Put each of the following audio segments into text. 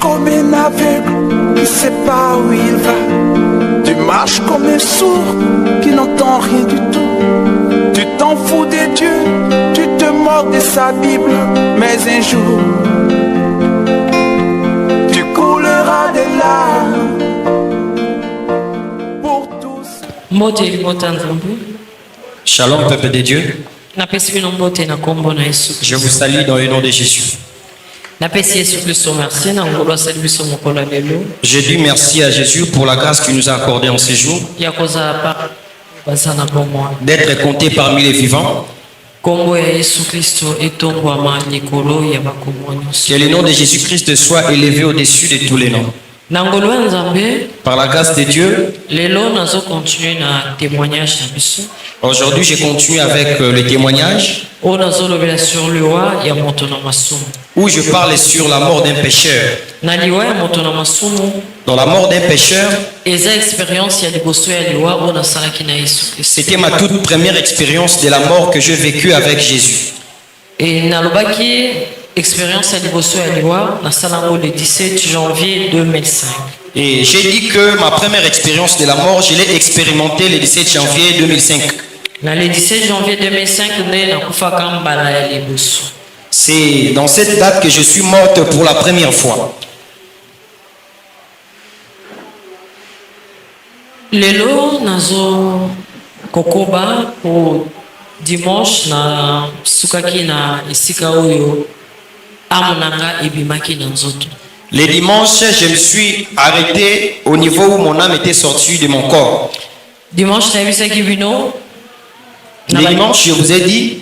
comme un aveugle qui ne sait pas où il va. Tu marches comme un sourd qui n'entend rien du tout. Tu t'en fous de Dieu, tu te moques de sa Bible. Mais un jour, tu couleras des larmes pour tous. Shalom, peuple de Dieu. Je vous salue dans le nom de Jésus. Je dis merci à Jésus pour la grâce qu'il nous a accordée en ce jour, d'être compté parmi les vivants. Que le nom de Jésus-Christ soit élevé au-dessus de tous les noms. Par la grâce de Dieu, aujourd'hui je continue avec le témoignage où je parle sur la mort d'un pécheur. Dans la mort d'un pécheur, c'était ma toute première expérience de la mort que j'ai vécue avec Jésus. Expérience à Liboso et à Liwa, le 17 janvier 2005. Et j'ai dit que ma première expérience de la mort, je l'ai expérimentée le 17 janvier 2005. Le 17 janvier 2005, c'est dans cette date que je suis morte pour la première fois. Lelo nazo kokoba pour dimanche na sukaki na isika oyo. Les dimanches, je me suis arrêté au niveau où mon âme était sortie de mon corps. Dimanche, le dimanche, je vous ai dit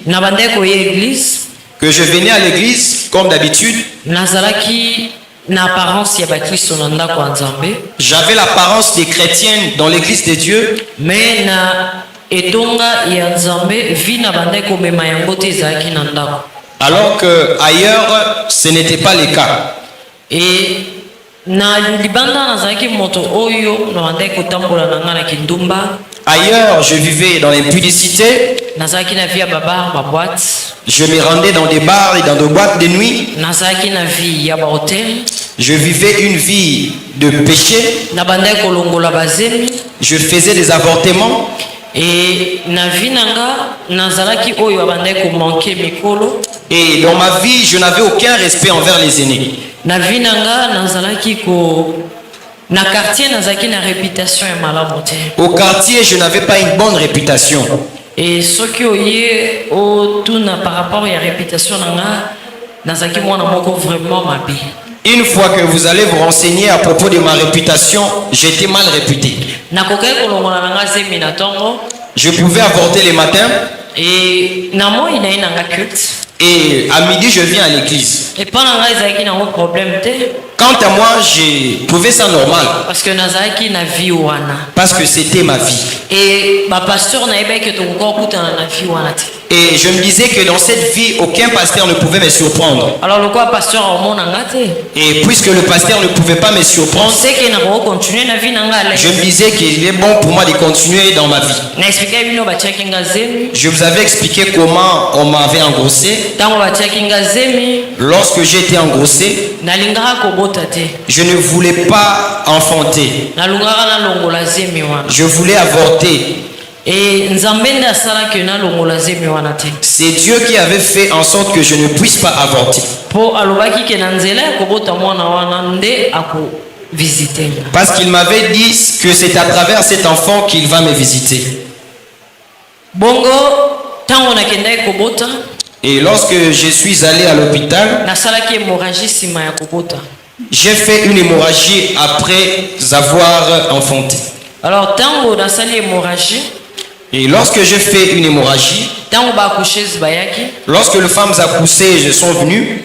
que je venais à l'église comme d'habitude. J'avais l'apparence des chrétiens dans l'église de Dieu. Mais alors que ailleurs ce n'était pas le cas. Et ailleurs je vivais dans l'impudicité. Je me rendais dans des bars et dans des boîtes de nuit. Je vivais une vie de péché. Je faisais des avortements. Et dans ma vie, je n'avais aucun respect envers les aînés. Au quartier, je n'avais pas une bonne réputation. Et ce qui est par rapport à la réputation, vraiment ma vie. Une fois que vous allez vous renseigner à propos de ma réputation, j'étais mal réputé. Je pouvais avorter le matin. Et à midi, je viens à l'église. Quant à moi, j'ai trouvé ça normal. Parce que c'était ma vie. Et je me disais que dans cette vie, aucun pasteur ne pouvait me surprendre. Alors le quoi pasteur et puisque le pasteur ne pouvait pas me surprendre, je me disais qu'il est bon pour moi de continuer dans ma vie. Je vous avais expliqué comment on m'avait engrossé. Lorsque j'étais engrossé, je ne voulais pas enfanter. Je voulais avorter. Et c'est Dieu qui avait fait en sorte que je ne puisse pas avorter. Parce qu'il m'avait dit que c'est à travers cet enfant qu'il va me visiter. Et lorsque je suis allé à l'hôpital, j'ai fait une hémorragie après avoir enfanté. Alors, tant que j'ai fait l'hémorragie, et lorsque j'ai fait une hémorragie, lorsque les femmes accouchées sont venues,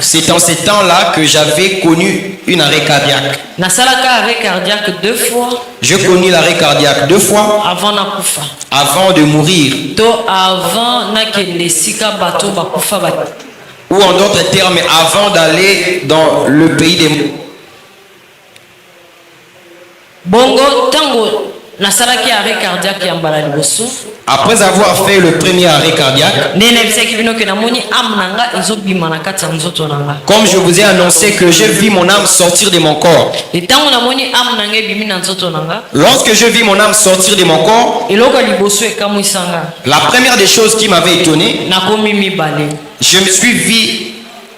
c'est en ce temps-là que j'avais connu une arrêt cardiaque. J'ai connu l'arrêt cardiaque 2 fois avant de mourir. Ou en d'autres termes, avant d'aller dans le pays des morts. Bongo tango nasalaki arrêt cardiaque ya mbala liboso. Après avoir fait le premier arrêt cardiaque, nde nayebisaki bino ke namoni ame na nga ezobima na kati ya nzoto na nga. comme je vous ai annoncé que j'ai vu mon âme sortir de mon corps. Ntango namoni ame na nga ebimi na nzoto na nga, Lorsque je vis mon âme sortir de mon corps, eloko ya liboso ekamwisa nga, la première des choses qui m'avait étonné, nakomi mibale. je me suis vu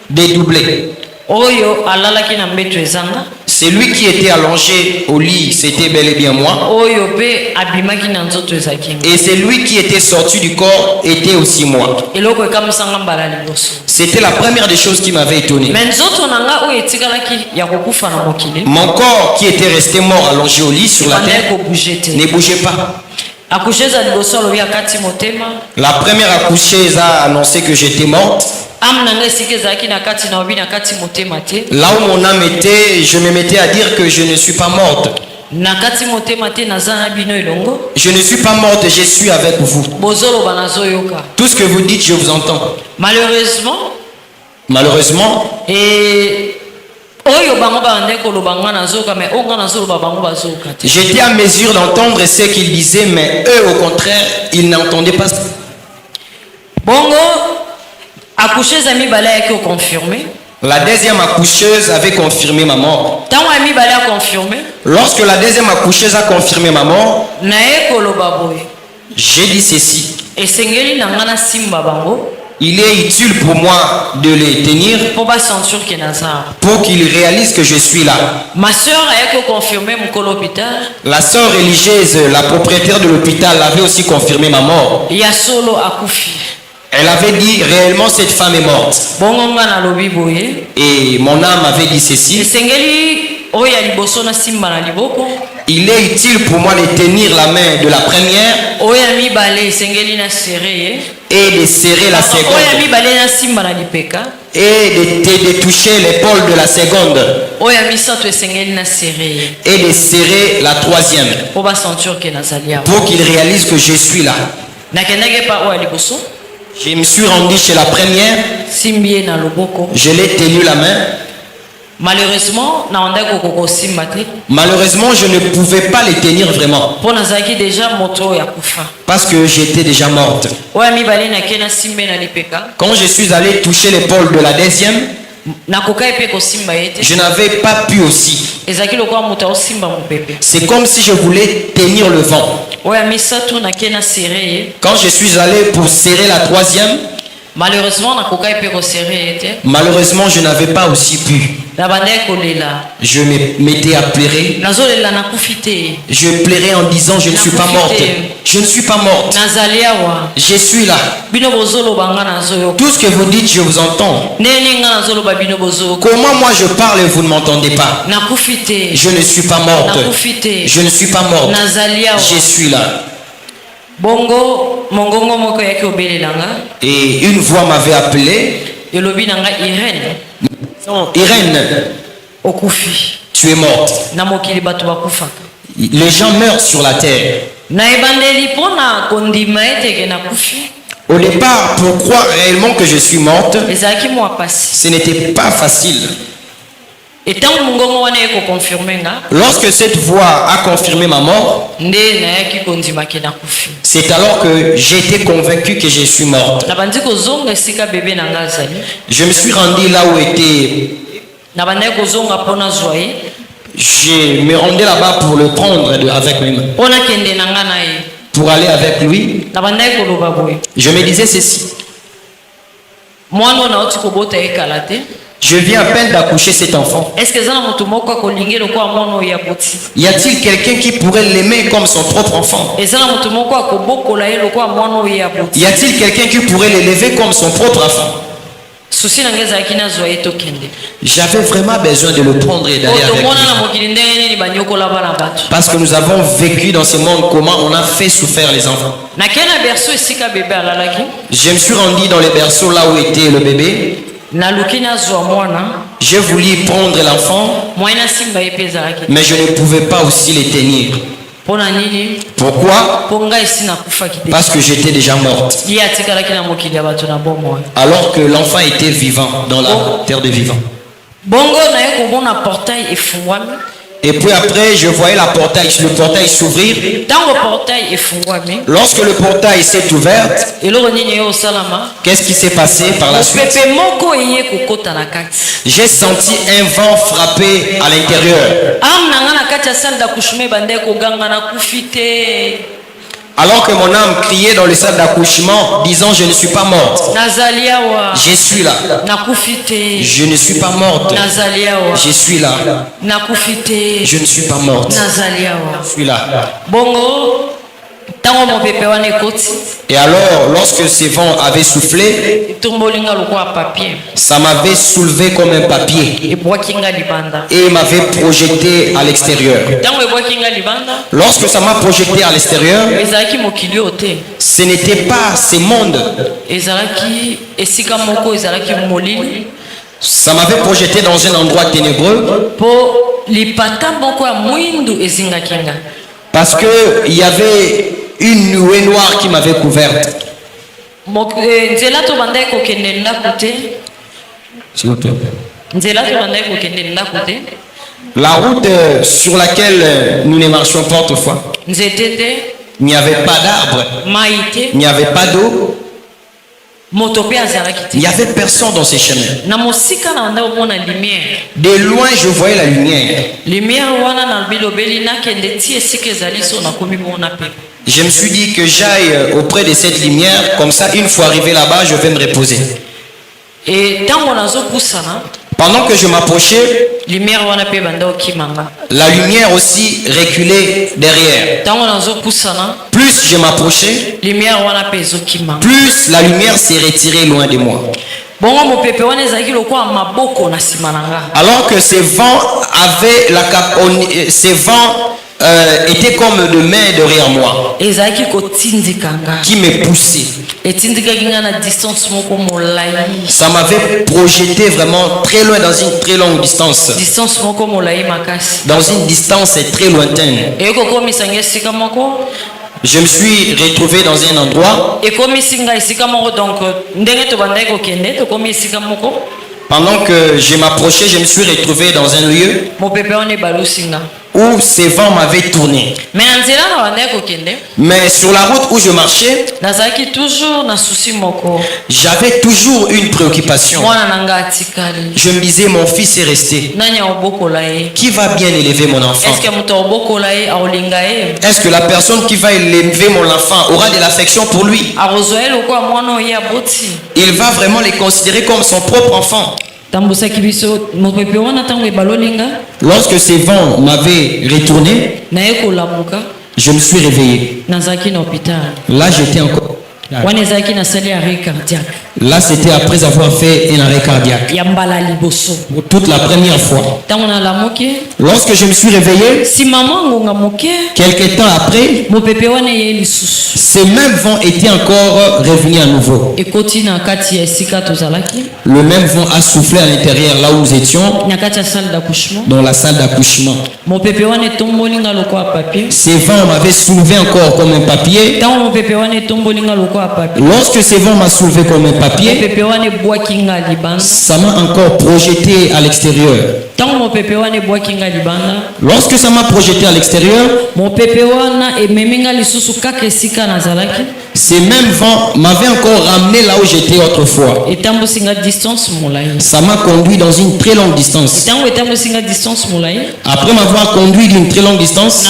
dédoublé. Oyo alalaki na mbeto ezanga, C'est lui qui était allongé au lit, c'était bel et bien moi. oyo pe abimaki na nzoto ezaki nga. Et c'est lui qui était sorti du corps, était aussi moi. Eloko ekamwisa nga mbala liboso. C'était la première des choses qui m'avait étonné. Me nzoto na nga oyo etikalaki ya kokufa na mokili, Mon corps qui était resté mort allongé au lit sur la ebandaki terre kobouge te. ne bougeait pas. Akusheza liboso alobi akati motema, La première accoucheuse a annoncé que j'étais morte. ame na nga esika ezalaki na kati na obi na kati motema te. Là où mon âme était, je me mettais à dire que je ne suis pas morte. Na kati motema te naza na bino elongo. Je ne suis pas morte, je suis avec vous. Bozoloba nazoyoka. Tout ce que vous dites, je vous entends. Malheureusement, Malheureusement, oyo bango bande koloba nga nazoyoka, mais onga nazoloba bango bazoyoka te. j'étais à mesure d'entendre ce qu'ils disaient, mais eux, au contraire, ils n'entendaient pas. Bongo accoucheuse ya mibale ayaki oconfirme. La deuxième accoucheuse avait confirmé ma mort. Ntango ya mibale aconfirme, Lorsque la deuxième accoucheuse a confirmé ma mort, naye koloba boye, j'ai dit ceci. esengeli na nga na simba bango Il est utile pour moi de les tenir mpo basenture ke naza. pour qu'ils réalisent que je suis là. Ma soeur ayaki oconfirme mokolo hôpital La sœur religieuse, la propriétaire de l'hôpital, avait aussi confirmé ma mort. ya solo akufi. Elle avait dit réellement cette femme est morte. Bongo nga nalobi boye, Et mon âme avait dit ceci. esengeli oyo ya liboso na simba na liboko, Il est utile pour moi de tenir la main de la première oyo ya mibale esengeli na serre ye, et de serrer la oyo ya seconde mibale na simba na lipeka, et de toucher l'épaule de la seconde oyo ya misato esengeli na serre ye, et de serrer la troisième mpo basenture ke nazali awa. pour qu'ils réalisent que je suis là. Nakendaki pa oyo ya liboso, Je me suis rendu chez la première, simbi ye na loboko. je l'ai tenu la main. Malheureusement naondaki kokosimba te Malheureusement, je ne pouvais pas les tenir vraiment mpo nazalaki deja moto oyo ya kufa. parce que j'étais déjà morte. Oyo ya mibale nake na simbe na lipeka, Quand je suis allé toucher l'épaule de la deuxième, nakokai mpe kosimba ye te. je n'avais pas pu aussi. Ezalaki lokola moto aosimba mopepe. C'est comme si je voulais tenir le vent. Oyo ya misato nake na serre ye, Quand je suis allé pour serrer la troisième, malheureusement nakokai mpe koserre ye te. malheureusement, je n'avais pas aussi pu. Nabandaki kolela, Je me mettais à pleurer. nazolela nakufi te, Je pleurais en disant je ne suis pas morte. Je ne suis pas morte. nazali awa. Je suis là. Bino bozoloba nga nazoyoka, Tout ce que vous dites, je vous entends. ndenge nga nazoloba bino bozoyoka. Comment moi je parle et vous ne m'entendez pas? Nakufi te, Je ne suis pas morte. nakufi te, Je ne suis pas morte. nazali awa. Je suis là. Bongo mongongo moko yaki obelela nga, Et une voix m'avait appelé. elobi na nga Irene, Irène, okufi. tu es morte. Na mokili bato bakufaka. Les gens meurent sur la terre. Na ebandeli mpona kondima eteke nakufi, Au départ, pour croire réellement que je suis morte, ezalaki mwa pasi. ce n'était pas facile. Etango mongongo wana ekokonfirme nga, Lorsque cette voix a confirmé ma mort, nde nayaki kondimaki nakufi. c'est alors que j'ai été convaincu que je suis morte. Nabandi kozonga esika bebe na nga azali, Je me suis rendu là où était. nabandaki kozonga mpona zwa ye, Je me rendais là-bas pour le prendre avec lui, mpona kende na nga na ye. pour aller avec lui. Nabandaki koloba boye, Je me disais ceci. mwana oyo nauti kobota ye kala te. Je viens à peine d'accoucher cet enfant. Est-ce que eza na moto moko akolingi lokola mwana oyo ya boti? Y a-t-il quelqu'un qui pourrait l'aimer comme son propre enfant? Eza na moto moko akobokola ye lokola mwana oyo ya boti? Y a-t-il quelqu'un qui pourrait l'élever comme son propre enfant? Susi na nga ezalaki nazwa ye tokende. J'avais vraiment besoin de le prendre et d'aller avec Otomona na lui. mokili ndenge nini banyokola bana bato. Parce que nous avons vécu dans ce monde comment on a fait souffrir les enfants. Nakei na berceau esika bebe alalaki, Je me suis rendu dans les berceaux là où était le bébé. naluki nazwa mwana, J'ai voulu prendre l'enfant, mwai nasimba ye mpe ezalaki te. mais je ne pouvais pas aussi les tenir. Mpona nini? Pourquoi? Mpo ngai esi nakufaki te. Parce que j'étais déjà morte. Ye atikalaki na mokili ya bato na bomoi. Alors que l'enfant était vivant dans la terre des vivants. Bongo naye komona portail efungwami, Et puis après, je voyais le portail s'ouvrir. Lorsque le portail s'est ouvert, qu'est-ce qui s'est passé par la suite? J'ai senti un vent frapper à l'intérieur. Alors que mon âme criait dans le salle d'accouchement, disant je ne suis pas morte. Je suis là. Je ne suis pas morte. Je suis là. Je ne suis pas morte. Je suis là. Et alors, lorsque ces vents avaient soufflé, ça m'avait soulevé comme un papier et m'avait projeté à l'extérieur. Lorsque ça m'a projeté à l'extérieur, ce n'était pas ce monde. Ça m'avait projeté dans un endroit ténébreux parce qu'il y avait une nuée noire qui m'avait couverte. La route sur laquelle nous ne marchions pas autrefois, il n'y avait pas d'arbres, il n'y avait pas d'eau, il n'y avait personne dans ces chemins. De loin, je voyais la lumière. Je me suis dit que j'aille auprès de cette lumière, comme ça, une fois arrivé là-bas, je vais me reposer. Pendant que je m'approchais, la lumière aussi reculait derrière. Plus je m'approchais, plus la lumière s'est retirée loin de moi. Alors que ces vents étaient comme de mains derrière moi qui me poussaient. Ça m'avait projeté vraiment très loin, dans une très longue distance, dans une distance très lointaine. Je me suis retrouvé dans un endroit. Pendant que je m'approchais, je me suis retrouvé dans un lieu où ces vents m'avaient tourné. Mais sur la route où je marchais, j'avais toujours une préoccupation. Je me disais, mon fils est resté. Qui va bien élever mon enfant? Est-ce que la personne qui va élever mon enfant aura de l'affection pour lui? Il va vraiment les considérer comme son propre enfant. Lorsque ces vents m'avaient retourné, je me suis réveillé. Là, j'étais encore. Là, c'était après avoir fait un arrêt cardiaque. Pour toute la première fois. Lorsque je me suis réveillé, quelques temps après, ces mêmes vents étaient encore revenus à nouveau. Le même vent a soufflé à l'intérieur là où nous étions, dans la salle d'accouchement. Ces vents m'avaient soulevé encore comme un papier. Lorsque ces vents m'ont soulevé comme un papier, ça m'a encore projeté à l'extérieur. Lorsque ça m'a projeté à l'extérieur, ces mêmes vents m'avaient encore ramené là où j'étais autrefois. Ça m'a conduit dans une très longue distance. Après m'avoir conduit d'une très longue distance,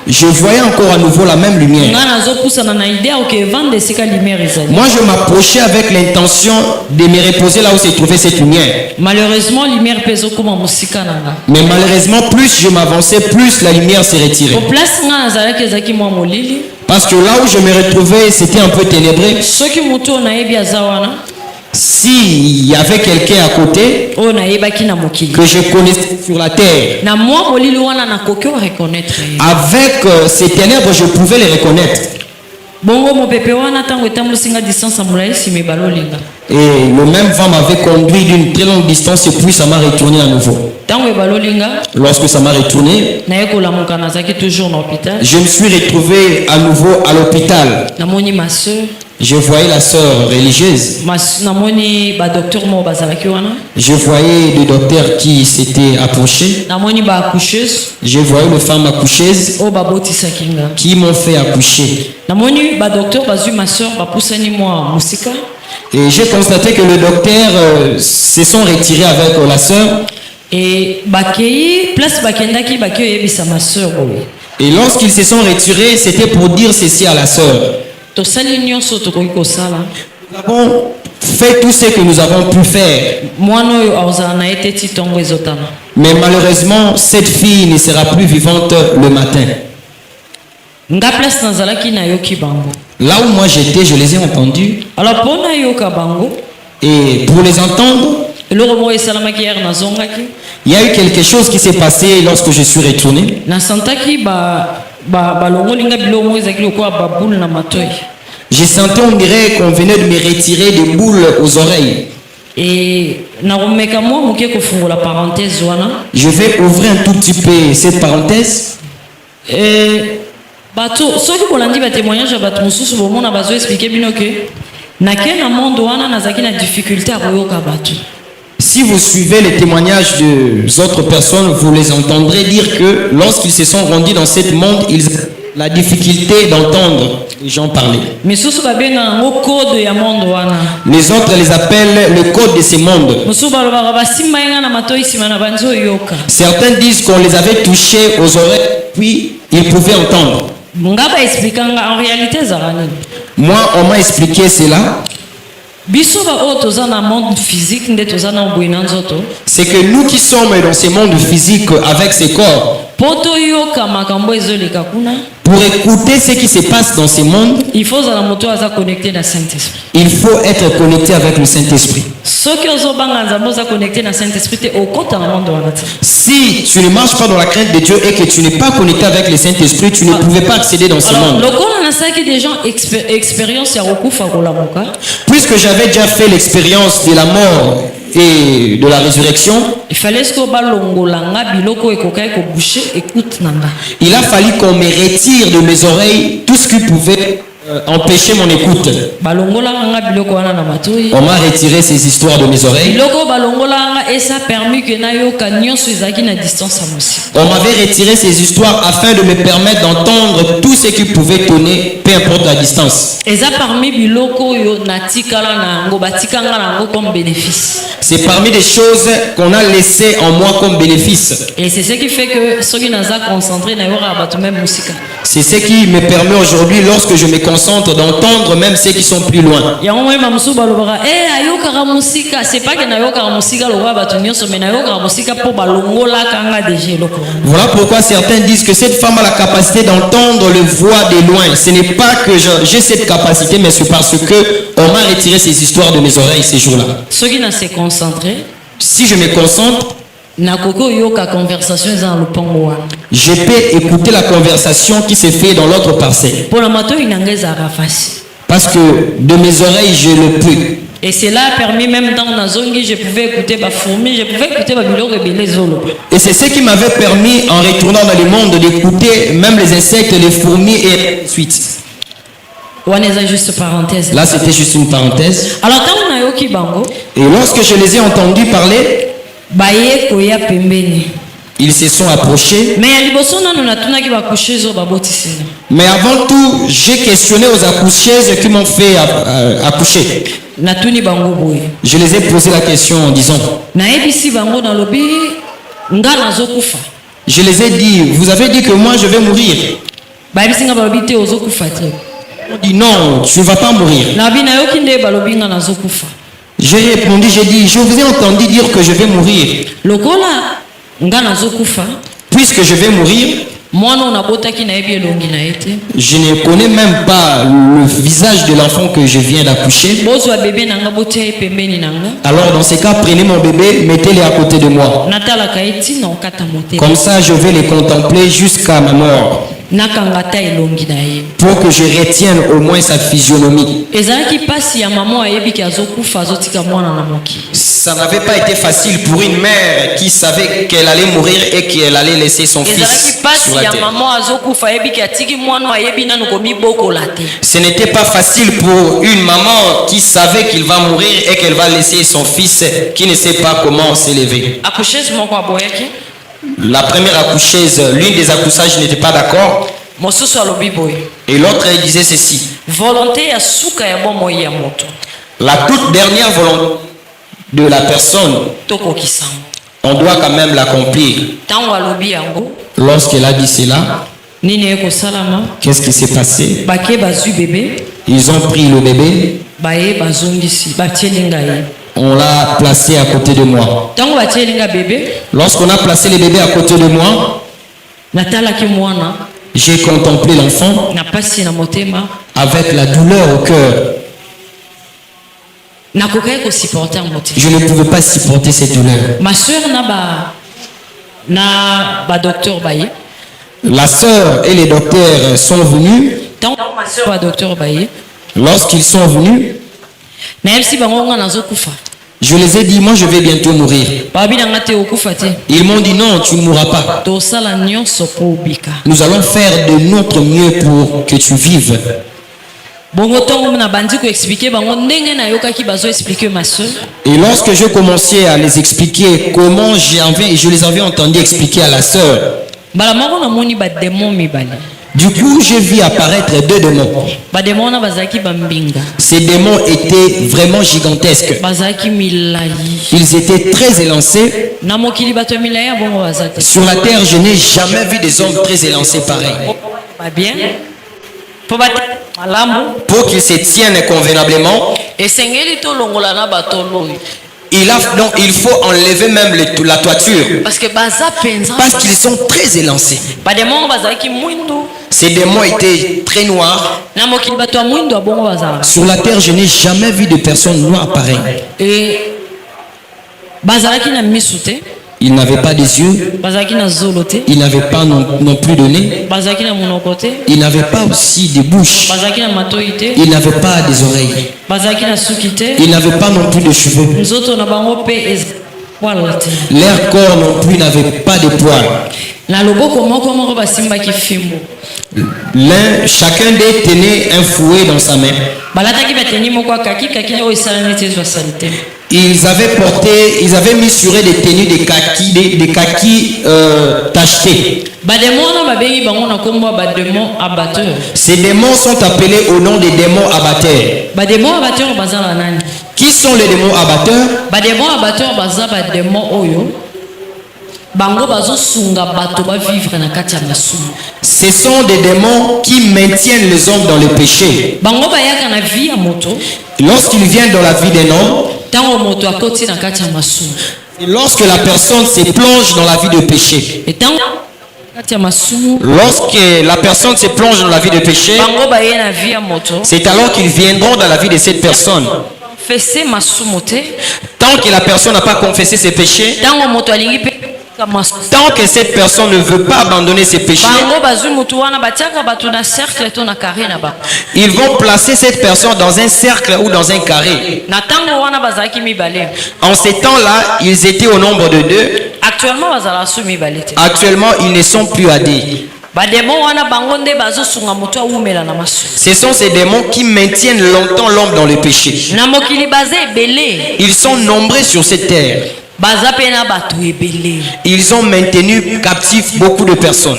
je voyais encore à nouveau la même lumière. Moi, je m'approchais avec l'intention de me reposer là où se trouvait cette lumière. Mais malheureusement, plus je m'avançais, plus la lumière s'est retirée. Parce que là où je me retrouvais, c'était un peu ténébreux. S'il y avait quelqu'un à côté que je connaissais sur la terre, avec ces ténèbres, je pouvais les reconnaître. Et le même vent m'avait conduit d'une très longue distance et puis ça m'a retourné à nouveau. Lorsque ça m'a retourné, je me suis retrouvé à nouveau à l'hôpital. Je voyais la sœur religieuse. Je voyais le docteur qui s'était approché. Je voyais les femmes accoucheuses qui m'ont fait accoucher. Et j'ai constaté que le docteur se sont retirés avec la sœur. Et lorsqu'ils se sont retirés, c'était pour dire ceci à la sœur. Nous avons fait tout ce que nous avons pu faire. Mais malheureusement, cette fille ne sera plus vivante le matin. Là où moi j'étais, je les ai entendus. Et pour les entendre, il y a eu quelque chose qui s'est passé lorsque je suis retourné. J'ai senti, on dirait qu'on venait de me retirer des boules aux oreilles. Et je vais ouvrir un tout petit peu cette parenthèse. Si vous suivez les témoignages des autres personnes, vous les entendrez dire que lorsqu'ils se sont rendus dans ce monde, ils ont la difficulté d'entendre les gens parler. Les autres les appellent le code de ce monde. Certains disent qu'on les avait touchés aux oreilles, puis ils pouvaient entendre. Moi, on m'a expliqué cela. C'est que nous qui sommes dans ce monde physique avec ces corps, pour écouter ce qui se passe dans ce monde, il faut être connecté avec le Saint-Esprit. Si tu ne marches pas dans la crainte de Dieu et que tu n'es pas connecté avec le Saint-Esprit, tu ne pouvais pas accéder dans ce monde. Puisque j'avais déjà fait l'expérience de la mort et de la résurrection, il a fallu qu'on me retire de mes oreilles tout ce qui pouvait empêcher mon écoute. On m'a retiré ces histoires de mes oreilles. On m'avait retiré ces histoires afin de me permettre d'entendre tout ce qui pouvait tonner, peu importe la distance. C'est parmi des choses qu'on a laissées en moi comme bénéfice. Et c'est ce qui fait que c'est ce qui me permet aujourd'hui, lorsque je me concentre, d'entendre même ceux qui sont plus loin. Voilà pourquoi certains disent que cette femme a la capacité d'entendre le voix de loin. Ce n'est pas que j'ai cette capacité, mais c'est parce que on m'a retiré ces histoires de mes oreilles ces jours-là. Si je me concentre, je peux écouter la conversation qui se fait dans l'autre parcelle. Parce que de mes oreilles, je le peux. Et cela a permis même dans la zone je pouvais écouter ma fourmi, je pouvais écouter ma biloko et les zolo. Et c'est ce qui m'avait permis, en retournant dans le monde, d'écouter même les insectes, les fourmis et suite. Juste parenthèse. Là, c'était juste une parenthèse. Alors, et lorsque je les ai entendus parler, ils se sont approchés. Mais avant tout, j'ai questionné aux accoucheuses qui m'ont fait accoucher. Je les ai posé la question en disant, je les ai dit, vous avez dit que moi je vais mourir. On dit non, tu ne vas pas mourir. J'ai répondu, j'ai dit, je vous ai entendu dire que je vais mourir. Puisque je vais mourir, je ne connais même pas le visage de l'enfant que je viens d'accoucher. Alors dans ce cas, prenez mon bébé, mettez-le à côté de moi. Comme ça, je vais les contempler jusqu'à ma mort. pour que je retienne au moins sa physionomie. Ça n'avait pas été facile pour une mère qui savait qu'elle allait mourir et qu'elle allait laisser son fils sur la terre. Ce n'était pas facile pour une maman qui savait qu'il va mourir et qu'elle va laisser son fils qui ne sait pas comment s'élever. La première accoucheuse, l'une des accouchages n'était pas d'accord. Et l'autre elle disait ceci. La toute dernière volonté de la personne, on doit quand même l'accomplir. Lorsqu'elle a dit cela, qu'est-ce qui s'est passé? Ils ont pris le bébé. On l'a placé à côté de moi. Lorsqu'on a placé le bébé à côté de moi, j'ai contemplé l'enfant avec la douleur au cœur. Je ne pouvais pas supporter cette douleur. Ma soeur La sœur et les docteurs sont venus. Lorsqu'ils sont venus, je les ai dit, moi je vais bientôt mourir. Ils m'ont dit non, tu ne mourras pas. Nous allons faire de notre mieux pour que tu vives. Et lorsque je commençais à les expliquer comment je les avais entendus expliquer à la sœur, du coup, j'ai vu apparaître deux démons. Ces démons étaient vraiment gigantesques. Ils étaient très élancés. Sur la terre, je n'ai jamais vu des hommes très élancés pareils. Pour qu'ils se tiennent convenablement, il faut enlever même la toiture. Parce qu'ils sont très élancés. Ces démons étaient très noirs. Sur la terre, je n'ai jamais vu de personnes noires pareilles. Ils n'avaient pas des yeux. Ils n'avaient pas non plus de nez. Ils n'avaient pas aussi des bouches. Ils n'avaient pas des oreilles. Ils n'avaient pas non plus de cheveux. Leur corps non plus n'avait pas de poils. Chacun d'eux tenait un fouet dans sa main. Ils avaient mis sur eux des tenues des kakis tachetés. Ces démons sont appelés au nom des démons abatteurs. Qui sont les démons abatteurs? Ce sont des démons qui maintiennent les hommes dans le péché. Lorsqu'ils viennent dans la vie d'un homme, et lorsque la personne se plonge dans la vie de péché, lorsque la personne se plonge dans la vie de péché, c'est alors qu'ils viendront dans la vie de cette personne. Tant que la personne n'a pas confessé ses péchés, tant que cette personne ne veut pas abandonner ses péchés, ils vont placer cette personne dans un cercle ou dans un carré. En ces temps-là, ils étaient au nombre de deux. Actuellement, ils ne sont plus à deux. Ce sont ces démons qui maintiennent longtemps l'homme dans le péché. Ils sont nombreux sur cette terre. Ils ont maintenu captifs beaucoup de personnes.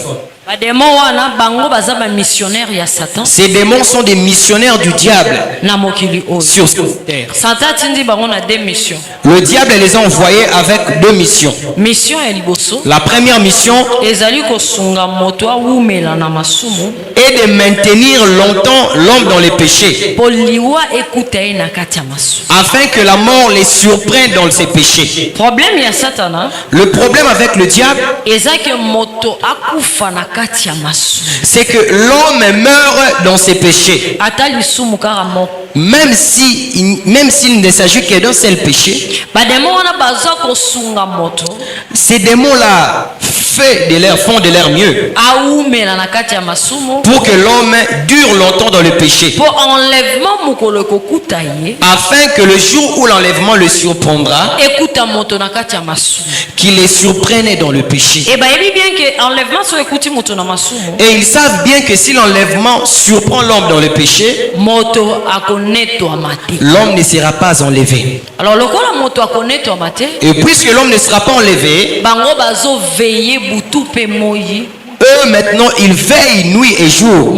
Ces démons sont des missionnaires du diable sur cette terre. Le diable les a envoyés avec deux missions. La première mission est de maintenir longtemps l'homme dans les péchés, afin que la mort les surprenne dans ses péchés. Le problème avec le diable, c'est que l'homme meurt dans ses péchés. Même s'il ne s'agit que d'un seul péché, ces démons-là font de leur mieux pour que l'homme dure longtemps dans le péché. Afin que le jour où l'enlèvement le surprendra, qu'il les surprenne dans le péché. Et ils savent bien que si l'enlèvement surprend l'homme dans le péché, l'homme ne sera pas enlevé. Et puisque l'homme ne sera pas enlevé, eux maintenant ils veillent nuit et jour,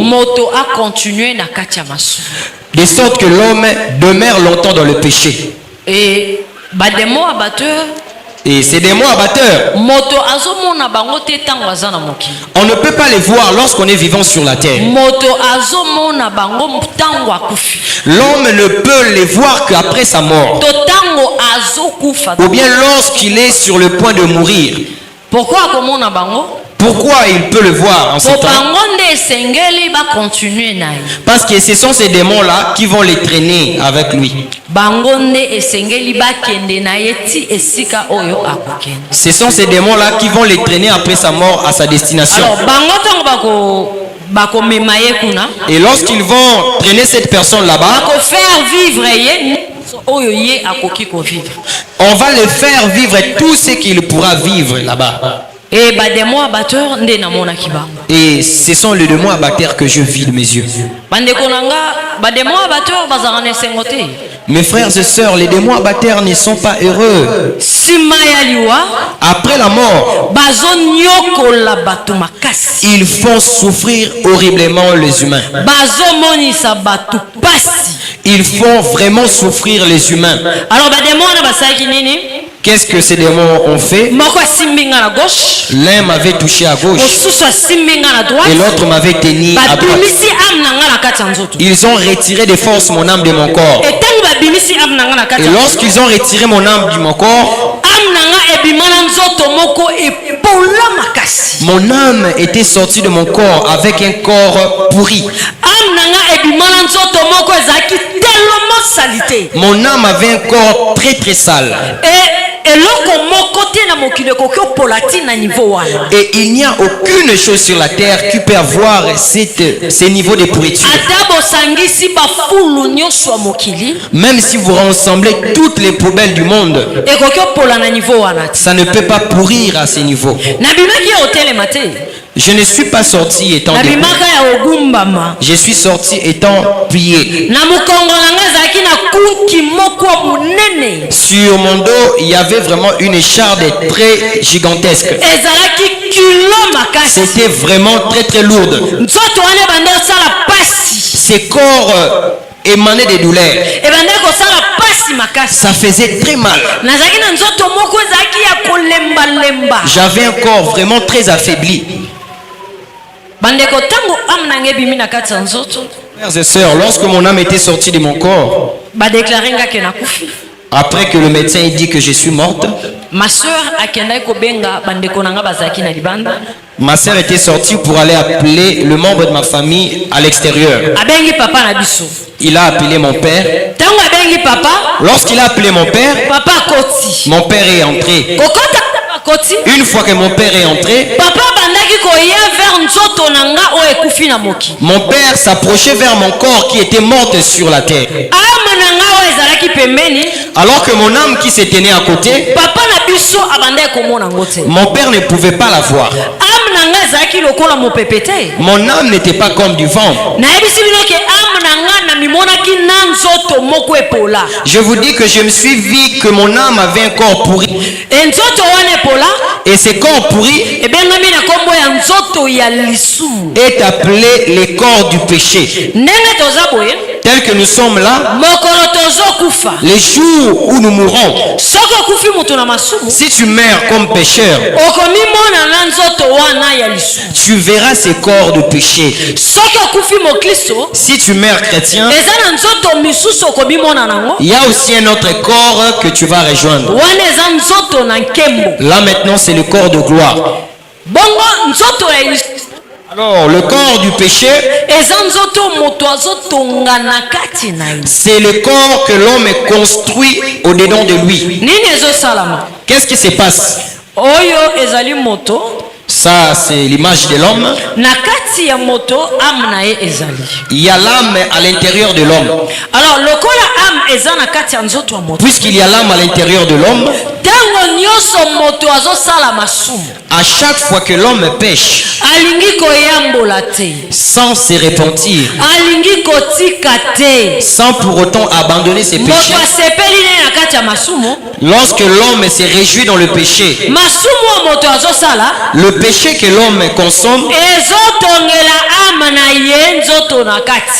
de sorte que l'homme demeure longtemps dans le péché. Et c'est des mots abatteurs. On ne peut pas les voir lorsqu'on est vivant sur la terre. L'homme ne peut les voir qu'après sa mort, ou bien lorsqu'il est sur le point de mourir. Pourquoi il peut le voir en ce temps? Parce que ce sont ces démons-là qui vont les traîner avec lui. Ce sont ces démons-là qui vont les traîner après sa mort à sa destination. Et lorsqu'ils vont traîner cette personne là-bas, on va le faire vivre tout ce qu'il pourra vivre là-bas. Et ce sont les démons abatteurs que je vis de mes yeux. Mes frères et sœurs, les démons abatteurs ne sont pas heureux. Après la mort, ils font souffrir horriblement les humains. Ils font vraiment souffrir les humains. Qu'est-ce que ces démons ont fait? L'un m'avait touché à gauche et l'autre m'avait tenu à droite. Ils ont retiré de force mon âme de mon corps. Et lorsqu'ils ont retiré mon âme de mon corps, mon âme était sortie de mon corps avec un corps pourri. Mon âme avait un corps très très sale. Et il n'y a aucune chose sur la terre qui peut avoir ces niveaux de pourriture. Même si vous rassemblez toutes les poubelles du monde, ça ne peut pas pourrir à ces niveaux. Je ne suis pas sorti étant debout. Je suis sorti étant plié. Sur mon dos, il y avait vraiment une écharde très gigantesque. C'était vraiment très très lourde. Ces corps émanaient des douleurs. Ça faisait très mal. J'avais un corps vraiment très affaibli. Frères et sœurs, lorsque mon âme était sortie de mon corps, après que le médecin ait dit que je suis morte, ma sœur était sortie pour aller appeler le membre de ma famille à l'extérieur. Il a appelé mon père. Lorsqu'il a appelé mon père est entré. Une fois que mon père est entré, mon père s'approchait vers mon corps qui était mort sur la terre. Alors que mon âme qui se tenait à côté, mon père ne pouvait pas la voir. Mon âme n'était pas comme du vent. Je vous dis que je me suis vu que mon âme avait un corps pourri. Et ce corps pourri est appelé les corps du péché. Tel que nous sommes là, les jours où nous mourrons, si tu meurs comme pécheur, tu verras ces corps de péché. Si tu meurs chrétien, il y a aussi un autre corps que tu vas rejoindre. Là maintenant c'est le corps de gloire. Alors le corps du péché, c'est le corps que l'homme construit au-dedans de lui. Qu'est-ce qui se passe? Ça, c'est l'image de l'homme. Il y a l'âme à l'intérieur de l'homme. Alors, puisqu'il y a l'âme à l'intérieur de l'homme, à chaque fois que l'homme pêche, sans se repentir, sans pour autant abandonner ses péchés, lorsque l'homme se réjouit dans le péché, le péché que l'homme consomme,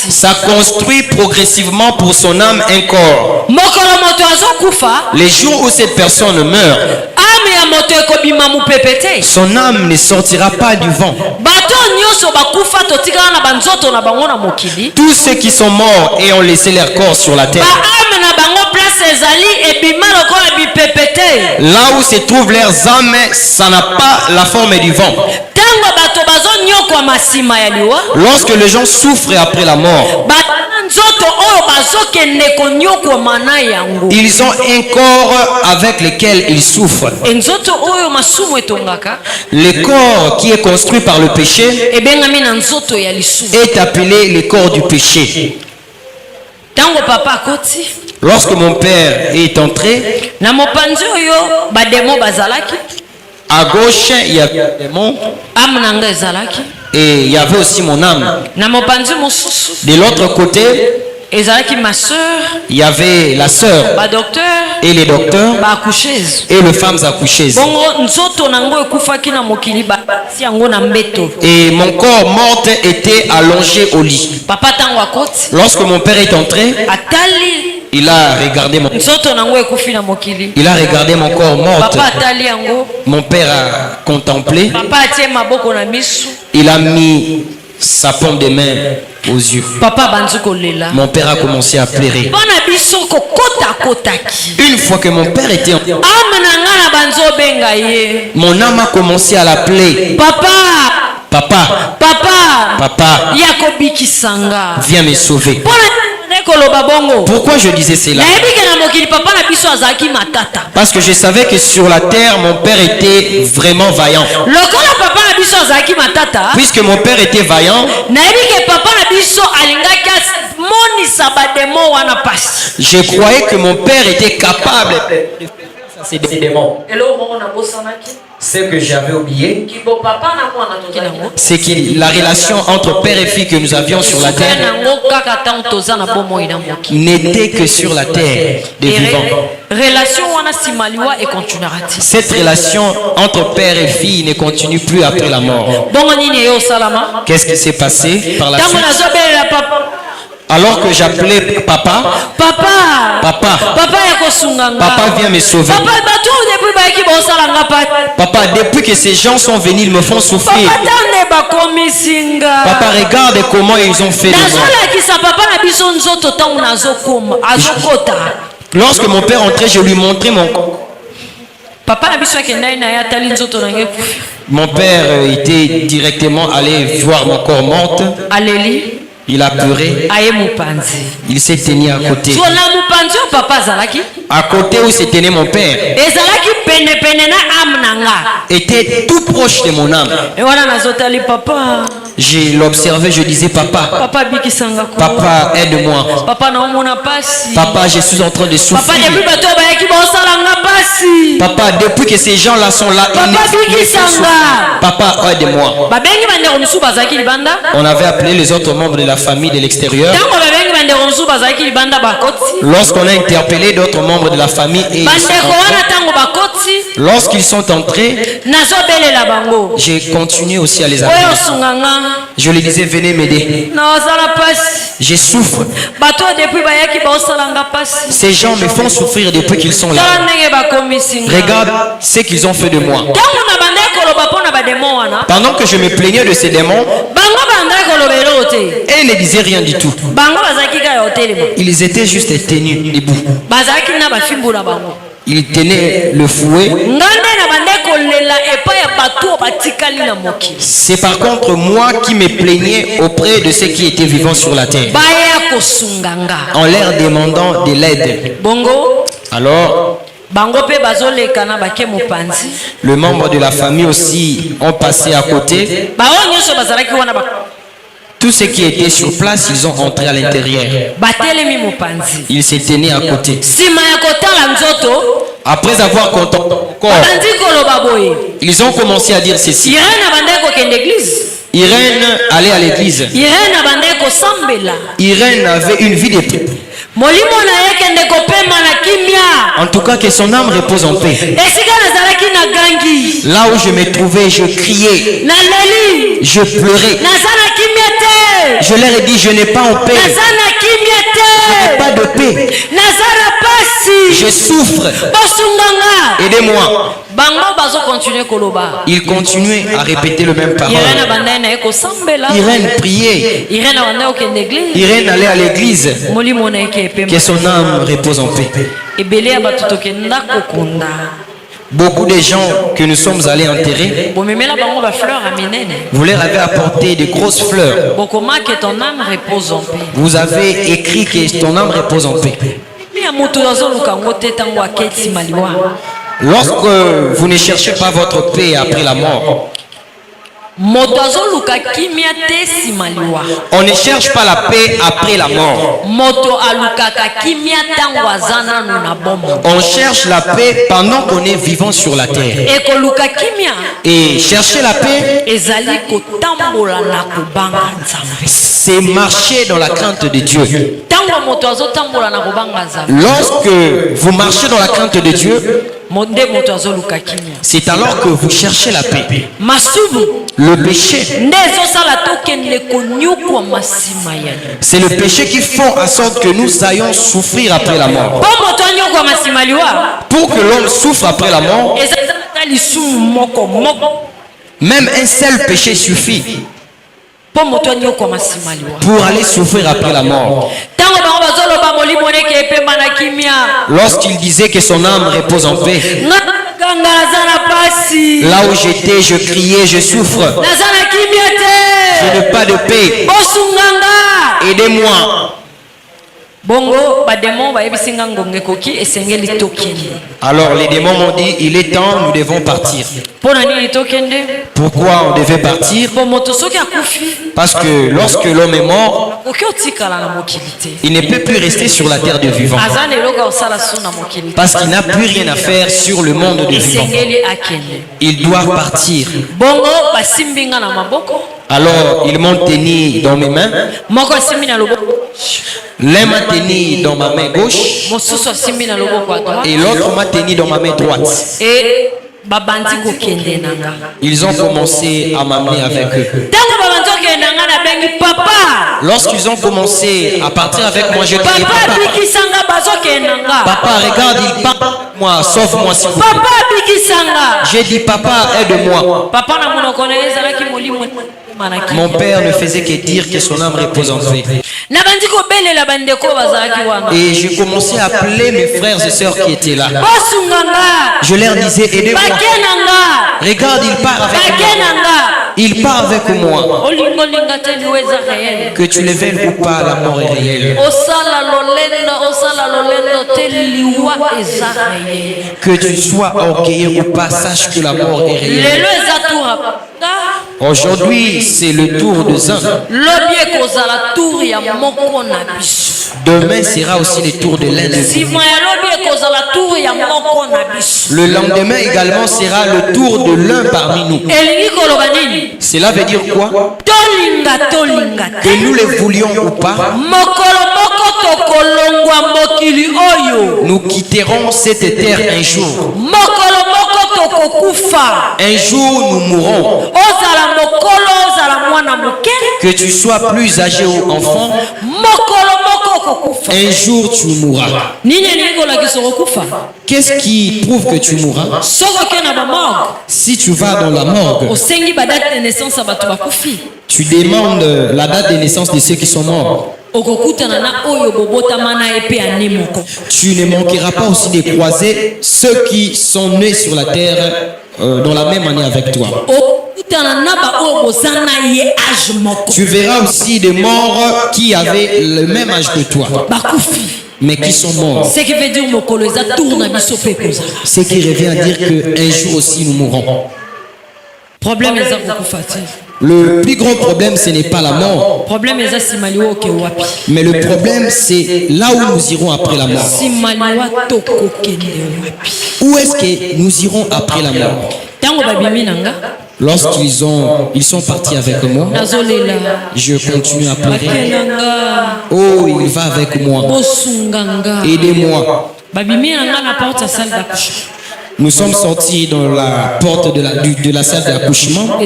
ça construit progressivement pour son âme un corps. Les jours où cette personne meurt, son âme ne sortira pas du vent. Tous ceux qui sont morts et ont laissé leur corps sur la terre, là où se trouvent leurs âmes, ça n'a pas la forme du vent. Lorsque les gens souffrent après la mort, ils ont un corps avec lequel ils souffrent. Le corps qui est construit par le péché est appelé le corps du péché. Lorsque mon père est entré, à gauche il y avait un démon et il y avait aussi mon âme. De l'autre côté, il y avait la sœur et les docteurs et les femmes accoucheuses. Et mon corps mort était allongé au lit. Lorsque mon père est entré, il a regardé mon corps mort. Mon père a contemplé. Il a mis sa paume de main aux yeux. Mon père a commencé à pleurer. Une fois que mon père était en... mon âme a commencé à l'appeler. Papa, viens me sauver. Pourquoi je disais cela? Parce que je savais que sur la terre, mon père était vraiment vaillant. Puisque mon père était vaillant, je croyais que mon père était capable de faire ces démons. Ce que j'avais oublié, c'est que la relation entre père et fille que nous avions sur la terre n'était que sur la terre des vivants. Cette relation entre père et fille ne continue plus après la mort. Qu'est-ce qui s'est passé par la suite? Alors que j'appelais papa, viens me sauver. Papa, depuis que ces gens sont venus, ils me font souffrir. Papa, regarde comment ils ont fait de moi. Lorsque mon père entrait, je lui montrais mon corps. Mon père était directement allé voir mon corps mort. Il a pleuré. Il s'est tenu à côté. À côté où se tenait mon père était tout proche de mon âme. Je l'observais, je disais papa, aide-moi. Papa, je suis en train de souffrir. Papa, depuis que ces gens-là sont là, papa, aide-moi. On avait appelé les autres membres de la famille de l'extérieur. Lorsqu'on a interpellé d'autres membres de la famille et lorsqu'ils sont entrés, j'ai continué aussi à les appeler. Je lui disais, venez m'aider. Je souffre. Ces gens me font souffrir depuis qu'ils sont là. Regarde ce qu'ils ont fait de moi. Pendant que je me plaignais de ces démons, et ils ne disaient rien du tout. Ils étaient juste tenus debout. Ils tenaient le fouet. C'est par contre moi qui me plaignais auprès de ceux qui étaient vivants sur la terre, en leur demandant de l'aide. Alors Le membre de la famille aussi ont passé à côté. Tous ceux qui étaient sur place, ils ont entré à l'intérieur. Ils s'étaient tenus à côté. Après avoir contemplé encore, ils ont commencé à dire ceci. Irène allait à l'église. Irène avait une vie de paix. En tout cas, que son âme repose en paix. Là où je me trouvais, je criais, je pleurais. Je leur ai dit, je n'ai pas en paix. Je n'ai pas de paix. Je souffre. Aidez-moi. Il continuait à répéter le même parole. Irène priait. Irène allait à l'église. Que son âme repose en paix. Beaucoup de gens que nous sommes allés enterrer, vous leur avez apporté de grosses fleurs. Vous avez écrit que ton âme repose en paix. Lorsque vous ne cherchez pas votre paix après la mort, on ne cherche pas la paix après la mort. On cherche la paix pendant qu'on est vivant sur la terre. Et chercher la paix, c'est marcher dans la crainte de Dieu. Lorsque vous marchez dans la crainte de Dieu, c'est alors que vous cherchez la paix. Le péché, c'est le péché qui fait en sorte que nous ayons souffrir après la mort. Pour que l'homme souffre après la mort, même un seul péché suffit pour aller souffrir après la mort. Lorsqu'il disait que son âme repose en paix, là où j'étais, je criais, je souffre. Je n'ai pas de paix. Aidez-moi. Alors les démons m'ont dit, il est temps, nous devons partir. Pourquoi on devait partir? Parce que lorsque l'homme est mort, il ne peut plus rester sur la terre de vivants. Parce qu'il n'a plus rien à faire sur le monde de vivants. Il doit partir. Alors ils m'ont tenu dans mes mains. L'un m'a tenu dans ma main gauche et l'autre m'a tenu dans ma main droite. Ils ont commencé à m'amener avec eux. Lorsqu'ils ont commencé à partir avec moi, je dis papa, regarde, il parle. Moi, sauve-moi s'il vous plaît. J'ai dit papa, aide-moi. Mon père ne faisait que dire que son âme repose en paix. Et j'ai commencé à appeler mes frères et sœurs qui étaient là. Je leur disais, aidez-moi. Regarde, il part avec moi. Il part avec moi. Que tu le veuilles ou pas, la mort est réelle. Que tu sois orgueilleux ou pas, sache que la mort est réelle. Aujourd'hui, c'est le tour de Zan. Demain sera aussi le tour de l'un. Le lendemain également sera le tour de l'un parmi nous. Cela veut dire quoi? Que nous le voulions ou pas, nous quitterons cette terre un jour. Un jour nous mourrons. Que tu sois plus âgé ou enfant, un jour tu mourras. Qu'est-ce qui prouve que tu mourras? Si tu vas dans la morgue, tu demandes la date de naissance de ceux qui sont morts. Tu ne manqueras pas aussi de croiser ceux qui sont nés sur la terre dans la même année avec toi. Tu verras aussi des morts qui avaient le même âge que toi. mais qui sont morts. Ce qui veut dire mokolo eza tour na biso pe kozala. Ce qui revient à dire qu'un jour aussi nous mourrons. Problème eza kokufati. Le plus grand problème, ce n'est pas la mort. Problème eza simaliwa ke wapi. Mais le problème, c'est là où nous irons après la mort. Simaliwa tokokende wapi. Où est-ce que nous irons après la mort? Tango babimi nanga. Lorsqu'ils sont partis avec moi, Nazolela. je continue à pleurer. Bakenanga. Oh, il va avec moi. Bosunganga. Aidez-moi. Babimi nanga na porte ya salle d'accouchement. Nous sommes sortis dans la porte de la salle d'accouchement.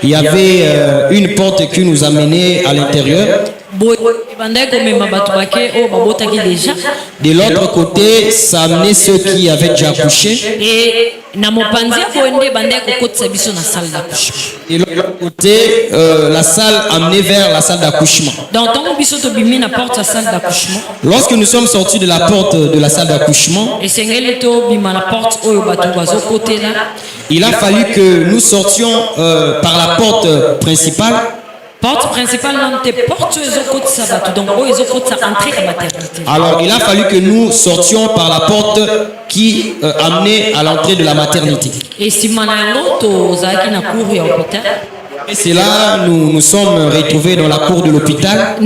Il y avait une porte qui nous amenait à l'intérieur. De l'autre côté, ça amenait ceux qui avaient déjà accouché. De l'autre côté, la salle amenait vers la salle d'accouchement. Lorsque nous sommes sortis de la porte de la salle d'accouchement, il a fallu que nous sortions par la porte principale. Porte principale, non, t'es porte donc alors il a fallu que nous sortions par la porte qui amenait à l'entrée de la maternité. Et si et c'est là nous nous sommes retrouvés dans la cour de l'hôpital.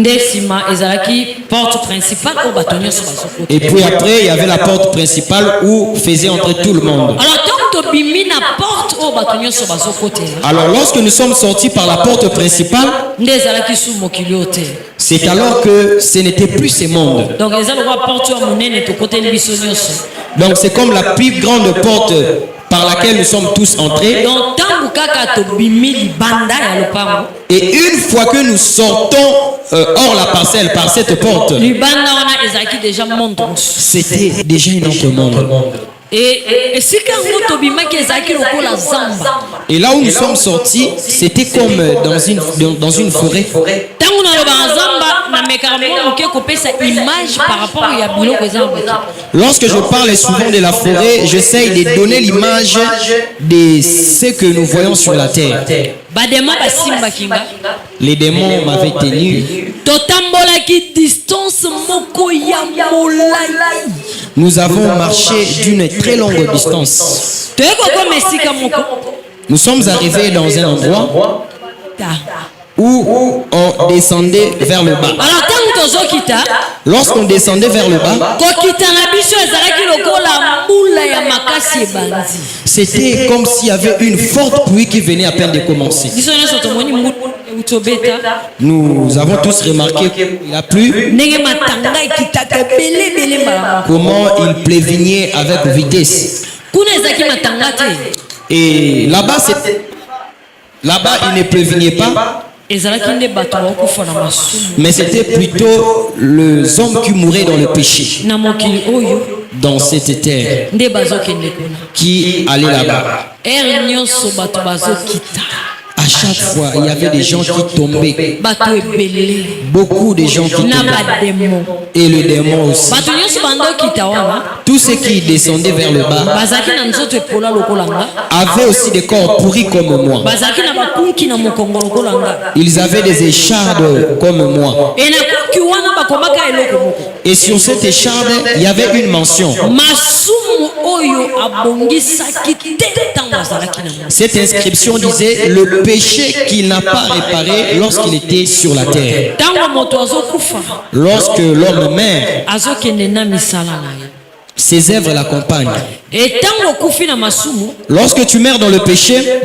Et puis après il y avait la porte principale où faisait entrer tout le monde. Alors lorsque nous sommes sortis par la porte principale, c'est alors que ce n'était plus ce monde. Donc c'est comme la plus grande porte par laquelle nous sommes tous entrés. Et une fois que nous sortons hors la parcelle par cette porte, c'était déjà un autre monde. Et là où nous sommes sortis, c'était comme dans une forêt. Lorsque je parle souvent de la forêt, j'essaye de donner l'image de ce que nous voyons sur la terre. Les démons m'avaient tenu. Nous avons marché d'une très longue distance. Nous sommes arrivés dans un endroit où on descendait vers le bas. Lorsqu'on descendait vers le bas, c'était comme s'il y avait une forte pluie qui venait à peine de commencer. Nous avons tous remarqué qu'il a plu. Comment il pleuvait avec vitesse. Et là-bas, il ne pleuvait pas. Mais c'était plutôt les hommes qui mouraient dans le péché, dans cette terre, qui allaient là-bas. À chaque fois, il y avait des gens qui tombaient. Beaucoup de gens qui tombaient. Et le démon aussi. Tous ceux qui descendaient vers le bas avaient aussi des corps pourris comme moi. Ils avaient des échardes comme moi. Et sur cette écharde, il y avait une mention. Cette inscription disait le péché qu'il n'a pas réparé lorsqu'il était sur la terre. Lorsque l'homme meurt, ses œuvres l'accompagnent. Lorsque tu meurs dans le péché,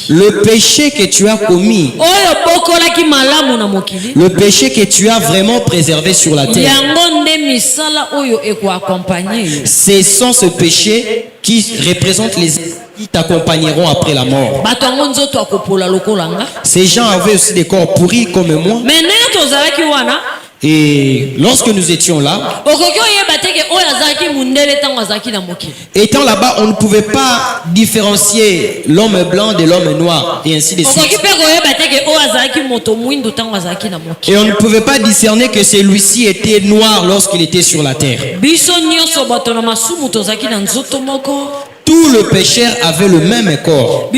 le péché que tu as commis, le péché que tu as vraiment préservé sur la terre, ce sont ce péché qui représente les qui t'accompagneront après la mort. Ces gens avaient aussi des corps pourris comme moi. Et lorsque nous étions là, étant là-bas, on ne pouvait pas différencier l'homme blanc de l'homme noir et ainsi de suite. Et on ne pouvait pas discerner que celui-ci était noir lorsqu'il était sur la terre. Tout le pécheur avait le même corps.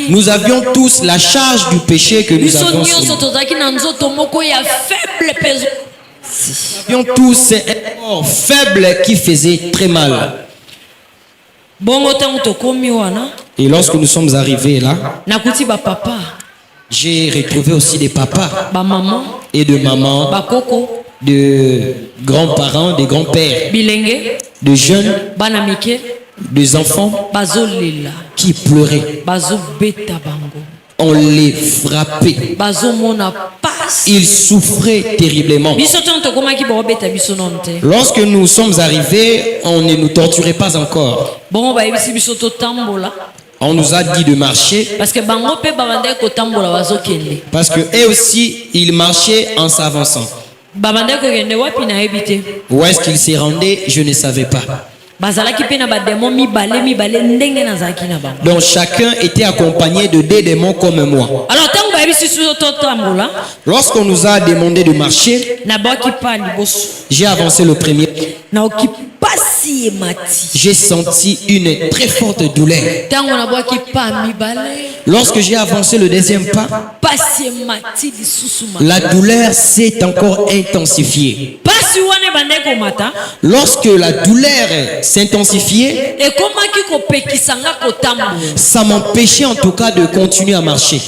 Nous avions tous la charge du péché que nous avions sur nous. Nous avions tous un corps faible qui faisait très mal. Et lorsque nous sommes arrivés là, j'ai retrouvé aussi des papas et de mamans, de grands-parents, des grands-pères, de jeunes, des enfants qui pleuraient. On les frappait. Ils souffraient terriblement. Lorsque nous sommes arrivés, on ne nous torturait pas encore. On nous a dit de marcher. Parce que eux aussi, ils marchaient en s'avançant. Où est-ce qu'ils s'est rendu? Je ne savais pas. Donc chacun était accompagné de 2 démons comme moi. Lorsqu'on nous a demandé de marcher, j'ai avancé le premier. J'ai senti une très forte douleur. Lorsque j'ai avancé le deuxième pas, la douleur s'est encore intensifiée. Lorsque la douleur s'intensifiait, ça m'empêchait en tout cas de continuer à marcher.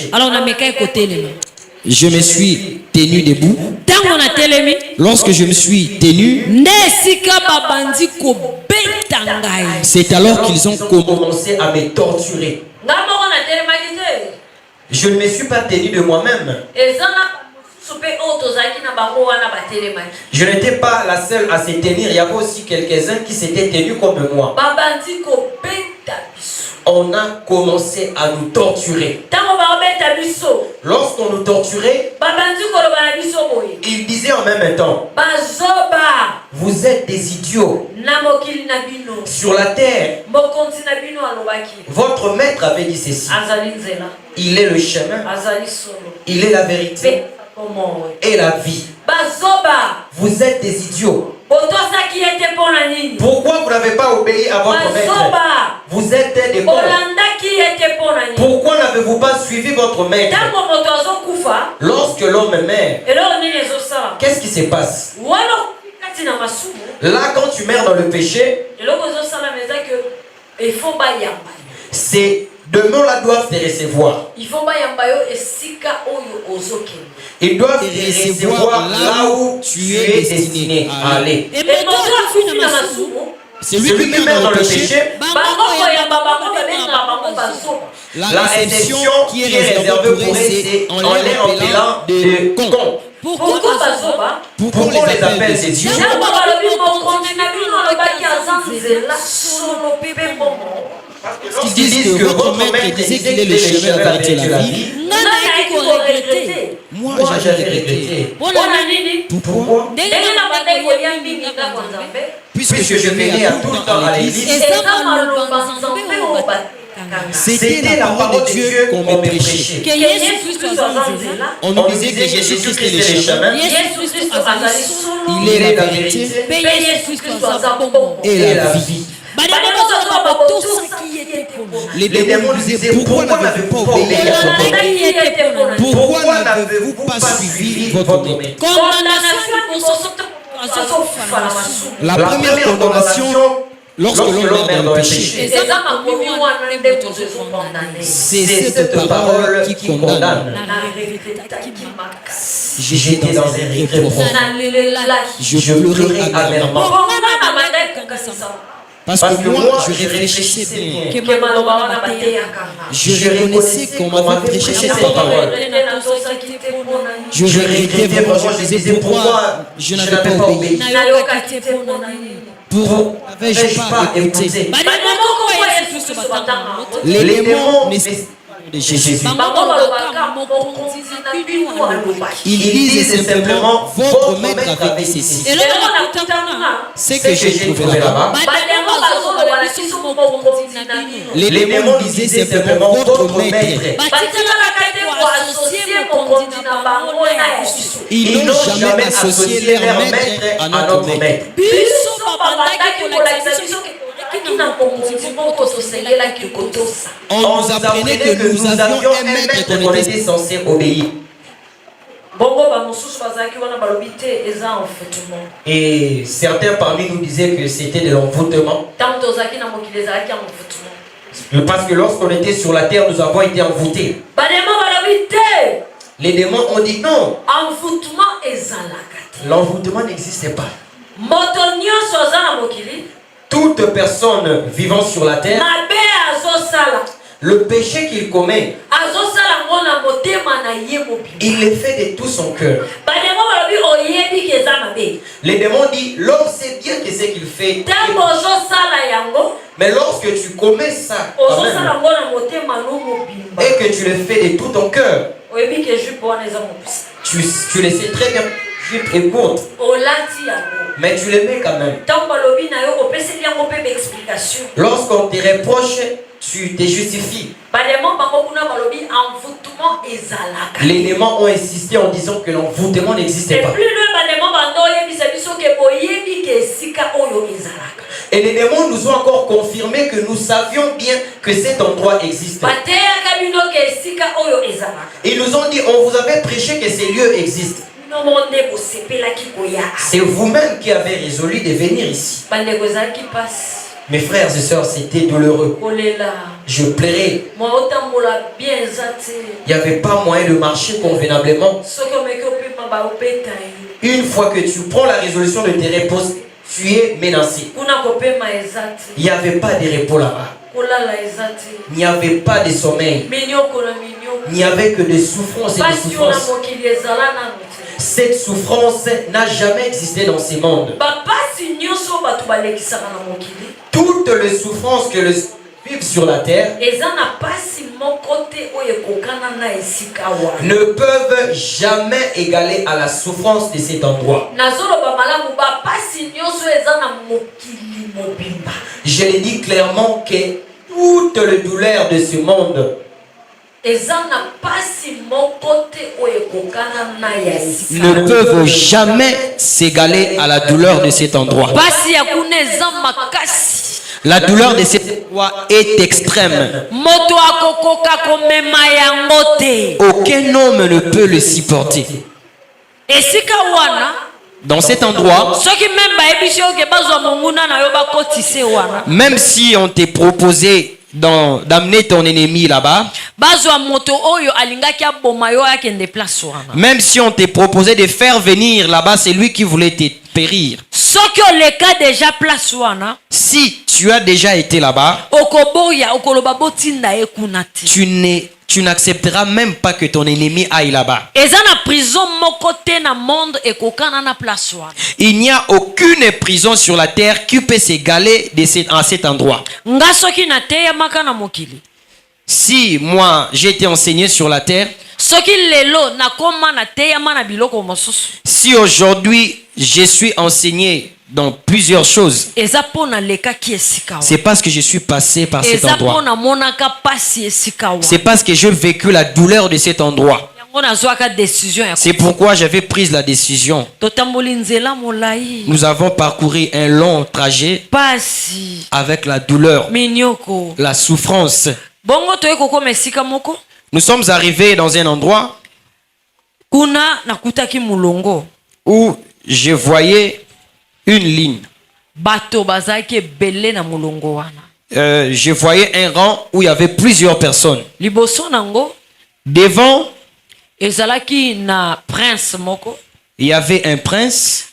Je me suis tenu debout. Lorsque je me suis tenu, c'est alors qu'ils ont commencé à me torturer. Je ne me suis pas tenu de moi-même. Je n'étais pas la seule à se tenir. Il y avait aussi quelques-uns qui s'étaient tenus comme moi. On a commencé à nous torturer. Lorsqu'on nous torturait, ils disaient en même temps: vous êtes des idiots. Sur la terre, votre maître avait dit ceci: il est le chemin, il est la vérité et la vie. Vous êtes des idiots. Pourquoi vous n'avez pas obéi à votre maître? Vous êtes des pauvres. Pourquoi n'avez-vous pas suivi votre maître? Lorsque l'homme meurt, qu'est-ce qui se passe? Là, quand tu meurs dans le péché, ces démons-là doivent te recevoir. Ils doivent te recevoir là où tu es destiné à aller. Celui qui meurt dans le péché, la réception qui est réservée pour eux, c'est en les appelant de cons. Pourquoi on les appelle des dieux? Ils disent que votre maître disait qu'il est le chemin, la vérité et la vie. Moi, j'ai regretté. Pourquoi? Puisque je venais à tout le temps à l'église, c'était la parole de Dieu qu'on me prêchait. On nous disait que Jésus-Christ est le chemin, il est la vérité et la vie. Les démons disaient: pourquoi n'avez-vous pas obéi à votre maître? Pourquoi n'avez-vous pas suivi votre maître? La première condamnation, lorsque l'homme est dans le péché, c'est cette parole qui condamne. J'étais dans un regret profond. Je pleurais amèrement. Parce que moi, je réfléchissais bien. Je reconnaissais qu'on m'avait prêché cette parole. Je regrettais vraiment, je disais: pourquoi je n'avais pas obéi? Pourquoi n'avais-je pas écouté? Les démons de Jésus, ils disaient simplement: votre maître avait dit ceci. C'est que j'ai trouvé là-bas. Les démons disaient simplement: votre maître. Ils n'ont jamais associé leur maître à notre maître. On nous apprenait que nous avions un maître qu'on était censé obéir. Et certains parmi nous disaient que c'était de l'envoûtement. Parce que lorsqu'on était sur la terre, nous avons été envoûtés. Les démons ont dit non. L'envoûtement n'existait pas. Toute personne vivant sur la terre, le péché qu'il commet, il le fait de tout son cœur. Les démons disent, l'homme sait bien que c'est qu'il fait. Mais lorsque tu commets ça, et que tu le fais de tout ton cœur, tu le sais très bien, jupe est courte, mais tu le mets quand même. Lorsqu'on te reproche, tu te justifies. Les démons ont insisté en disant que l'envoûtement n'existait pas. Et les démons nous ont encore confirmé que nous savions bien que cet endroit existait. Ils nous ont dit, on vous avait prêché que ces lieux existent. C'est vous-même qui avez résolu de venir ici. Mes frères et sœurs, c'était douloureux. Je pleurais. Il n'y avait pas moyen de marcher convenablement. Une fois que tu prends la résolution de te reposer, tu es menacé. Il n'y avait pas de repos là-bas. Il n'y avait pas de sommeil. Il n'y avait que des souffrances et des souffrances. Cette souffrance n'a jamais existé dans ce monde. Toutes les souffrances que les vivent sur la terre ne peuvent jamais égaler à la souffrance de cet endroit. Je l'ai dit clairement que toutes les douleurs de ce monde ne peuvent jamais s'égaler à la douleur de cet endroit. La douleur de cet endroit est extrême. Aucun homme ne peut le supporter. Dans cet endroit, même si on t'est proposé d'amener ton ennemi là-bas, même si on t'est proposé de faire venir là-bas celui qui voulait te périr, si tu as déjà été là-bas, tu n'accepteras même pas que ton ennemi aille là-bas. Il n'y a aucune prison sur la terre qui peut s'égaler à cet endroit. Si moi j'ai été enseigné sur la terre, si aujourd'hui je suis enseigné dans plusieurs choses, c'est parce que je suis passé par cet endroit. C'est parce que j'ai vécu la douleur de cet endroit. C'est pourquoi j'avais pris la décision. Nous avons parcouru un long trajet avec la douleur, la souffrance. Nous sommes arrivés dans un endroit où je voyais une ligne. Je voyais un rang où il y avait plusieurs personnes. Devant, il y avait un prince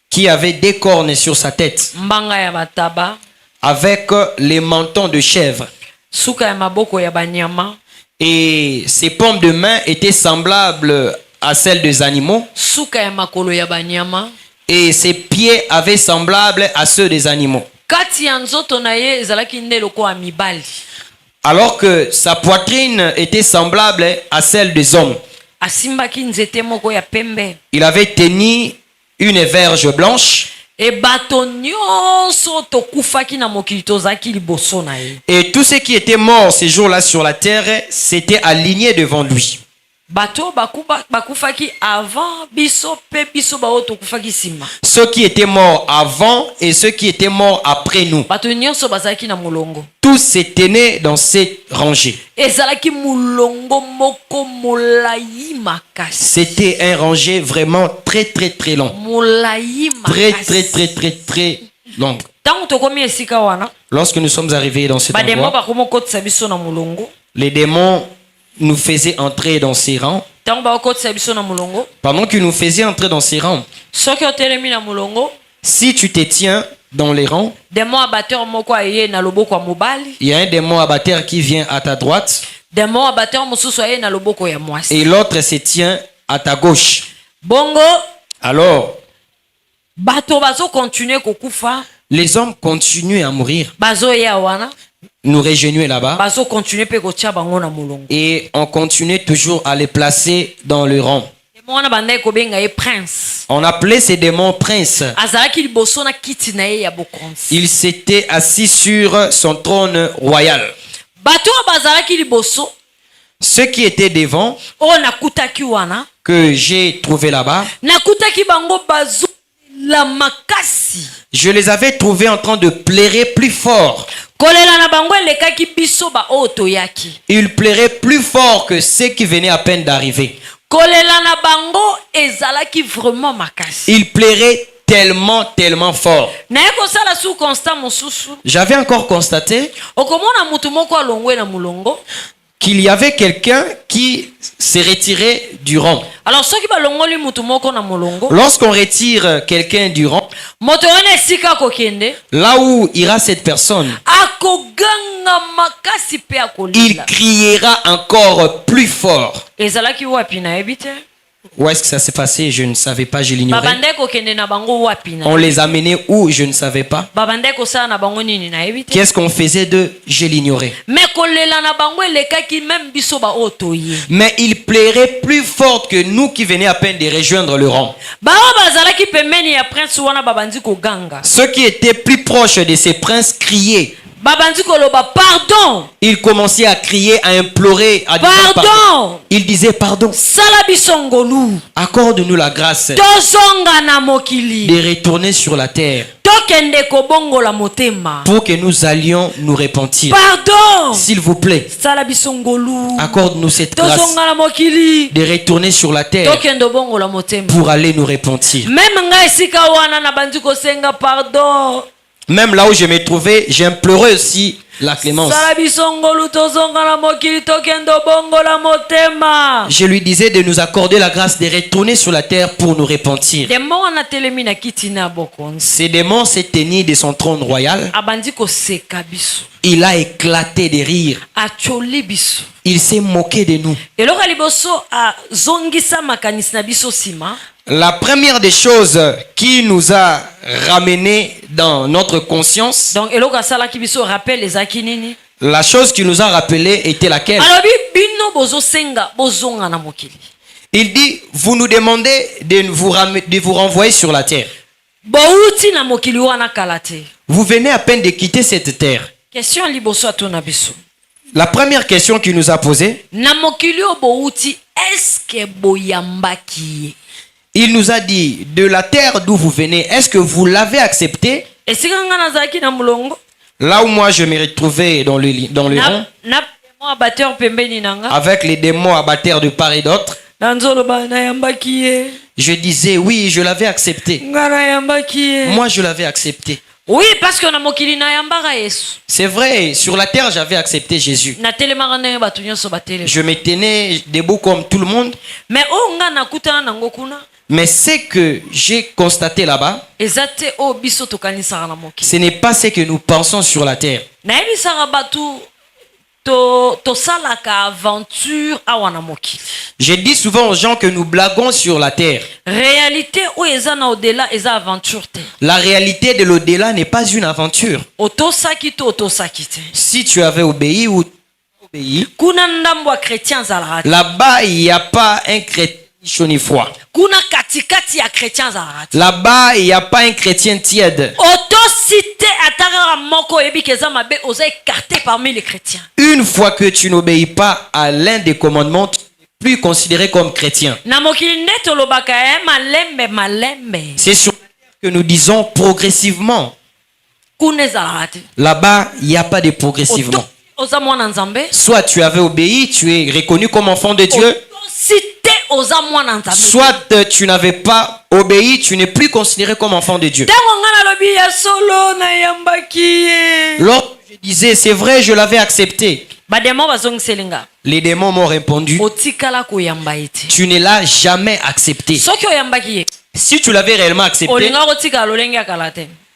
qui avait des cornes sur sa tête, avec les mentons de chèvre. Et ses paumes de main étaient semblables à celles des animaux. Et ses pieds avaient semblable à ceux des animaux. Alors que sa poitrine était semblable à celle des hommes. Il avait tenu une verge blanche. Et tous ceux qui étaient morts ces jours-là sur la terre s'étaient alignés devant lui. bato bakufaki avant biso pe biso baoto kufaki sima. Ceux qui étaient morts avant et ceux qui étaient morts après nous. Bato nyonso bazaki na mulongo. Tous étaient nés dans cette rangée. Ezalaki mulongo moko molayi makasi. C'était un rangée vraiment très très très long. Molayi makasi. Très long. Tango tokomi esika wana. Lorsque nous sommes arrivés dans cet endroit, bakomo kotisa biso na mulongo. les démons nous faisaient entrer dans ces rangs. Tango bakotisa biso na mulongo. Pendant qu'ils nous faisaient entrer dans ces rangs, soki otelemi na mulongo, si tu te tiens dans les rangs, démon abatteur moko aye na loboko ya mobali. il y a un démon abatteur qui vient à ta droite. Démon abatteur mosusu aye na loboko ya mwasi. Et l'autre se tient à ta gauche. Bongo. Alors, bato bazo continuer kokufa. les hommes continuent à mourir. Bazo ya wana. Nous réjouissons là-bas. Bazo continuer pe kotia bango na mulongo. Et on continue toujours à les placer dans le rang. Démon na bandai ko benga ye prince. On appelait ces démons princes. Azalaki liboso na kiti na ye ya bokonzi. Il s'était assis sur son trône royal. Bato bazalaki liboso. Ceux qui étaient devant, o nakutaki wana, que j'ai trouvé là-bas, nakutaki bango bazo la makasi. Je les avais trouvés en train de plairer plus fort. Kolela na bango elekaki biso ba oto yaki. Ils plairaient plus fort que ceux qui venaient à peine d'arriver. Kolela na bango ezalaki vraiment makasi. Ils plairaient tellement fort. Na yeko sala sous constant mosusu. J'avais encore constaté okomona mutu moko alongwe na mulongo qu'il y avait quelqu'un qui s'est retiré du rang. Alors soki balongoli mutu moko na mulongo, lorsqu'on retire quelqu'un du rang, moto wana esika kokende, là où ira cette personne, akoganga makasi pe akolila, il criera encore plus fort. ezalaki wapi na ebite? Où est-ce que ça s'est passé? Je ne savais pas, je l'ignorais. On On les amenait où? Je ne savais pas. Qu'est-ce qu'on faisait d'eux? Je l'ignorais. Mais ils plairaient plus fort que nous qui venaient à peine de rejoindre le rang. Ceux qui étaient plus proches de ces princes criaient. Pardon. Il commençait à crier, à implorer, à dire pardon. Il disait pardon. Accorde-nous la grâce de retourner sur la terre pour que nous allions nous repentir. Pardon. S'il vous plaît, accorde-nous cette grâce de retourner sur la terre pour aller nous repentir. Même là où je me trouvais, j'implorais aussi la clémence. Je lui disais de nous accorder la grâce de retourner sur la terre pour nous repentir. Ces démons s'est tenu de son trône royal. Il a éclaté de rire. Il s'est moqué de nous. La première des choses qui nous a ramené dans notre conscience, la chose qui nous a rappelé était laquelle? Il dit, vous nous demandez de vous renvoyer sur la terre. Vous venez à peine de quitter cette terre. La première question qu'il nous a posée, il nous a dit, de la terre d'où vous venez, est-ce que vous l'avez accepté? Là où moi je me retrouvais dans le rang, avec les démons abatteurs de part et d'autre, je disais, oui, je l'avais accepté. Moi je l'avais accepté. Oui, parce que c'est vrai, sur la terre j'avais accepté Jésus. Je me tenais debout comme tout le monde. Mais ce que j'ai constaté là-bas, ce n'est pas ce que nous pensons sur la terre. Je dis souvent aux gens que nous blaguons sur la terre. La réalité de l'au-delà n'est pas une aventure. Si tu avais obéi ou obéi, là-bas il n'y a pas un chrétien ni foi. Là-bas, il n'y a pas un chrétien tiède. Une fois que tu n'obéis pas à l'un des commandements, tu es plus considéré comme chrétien. C'est sur que nous disons progressivement. Là-bas, il n'y a pas de progressivement. Soit tu avais obéi, tu es reconnu comme enfant de Dieu. Soit tu n'avais pas obéi, tu n'es plus considéré comme enfant de Dieu. Lorsque je disais, c'est vrai, je l'avais accepté. Les démons m'ont répondu, tu ne l'as jamais accepté. Si tu l'avais réellement accepté,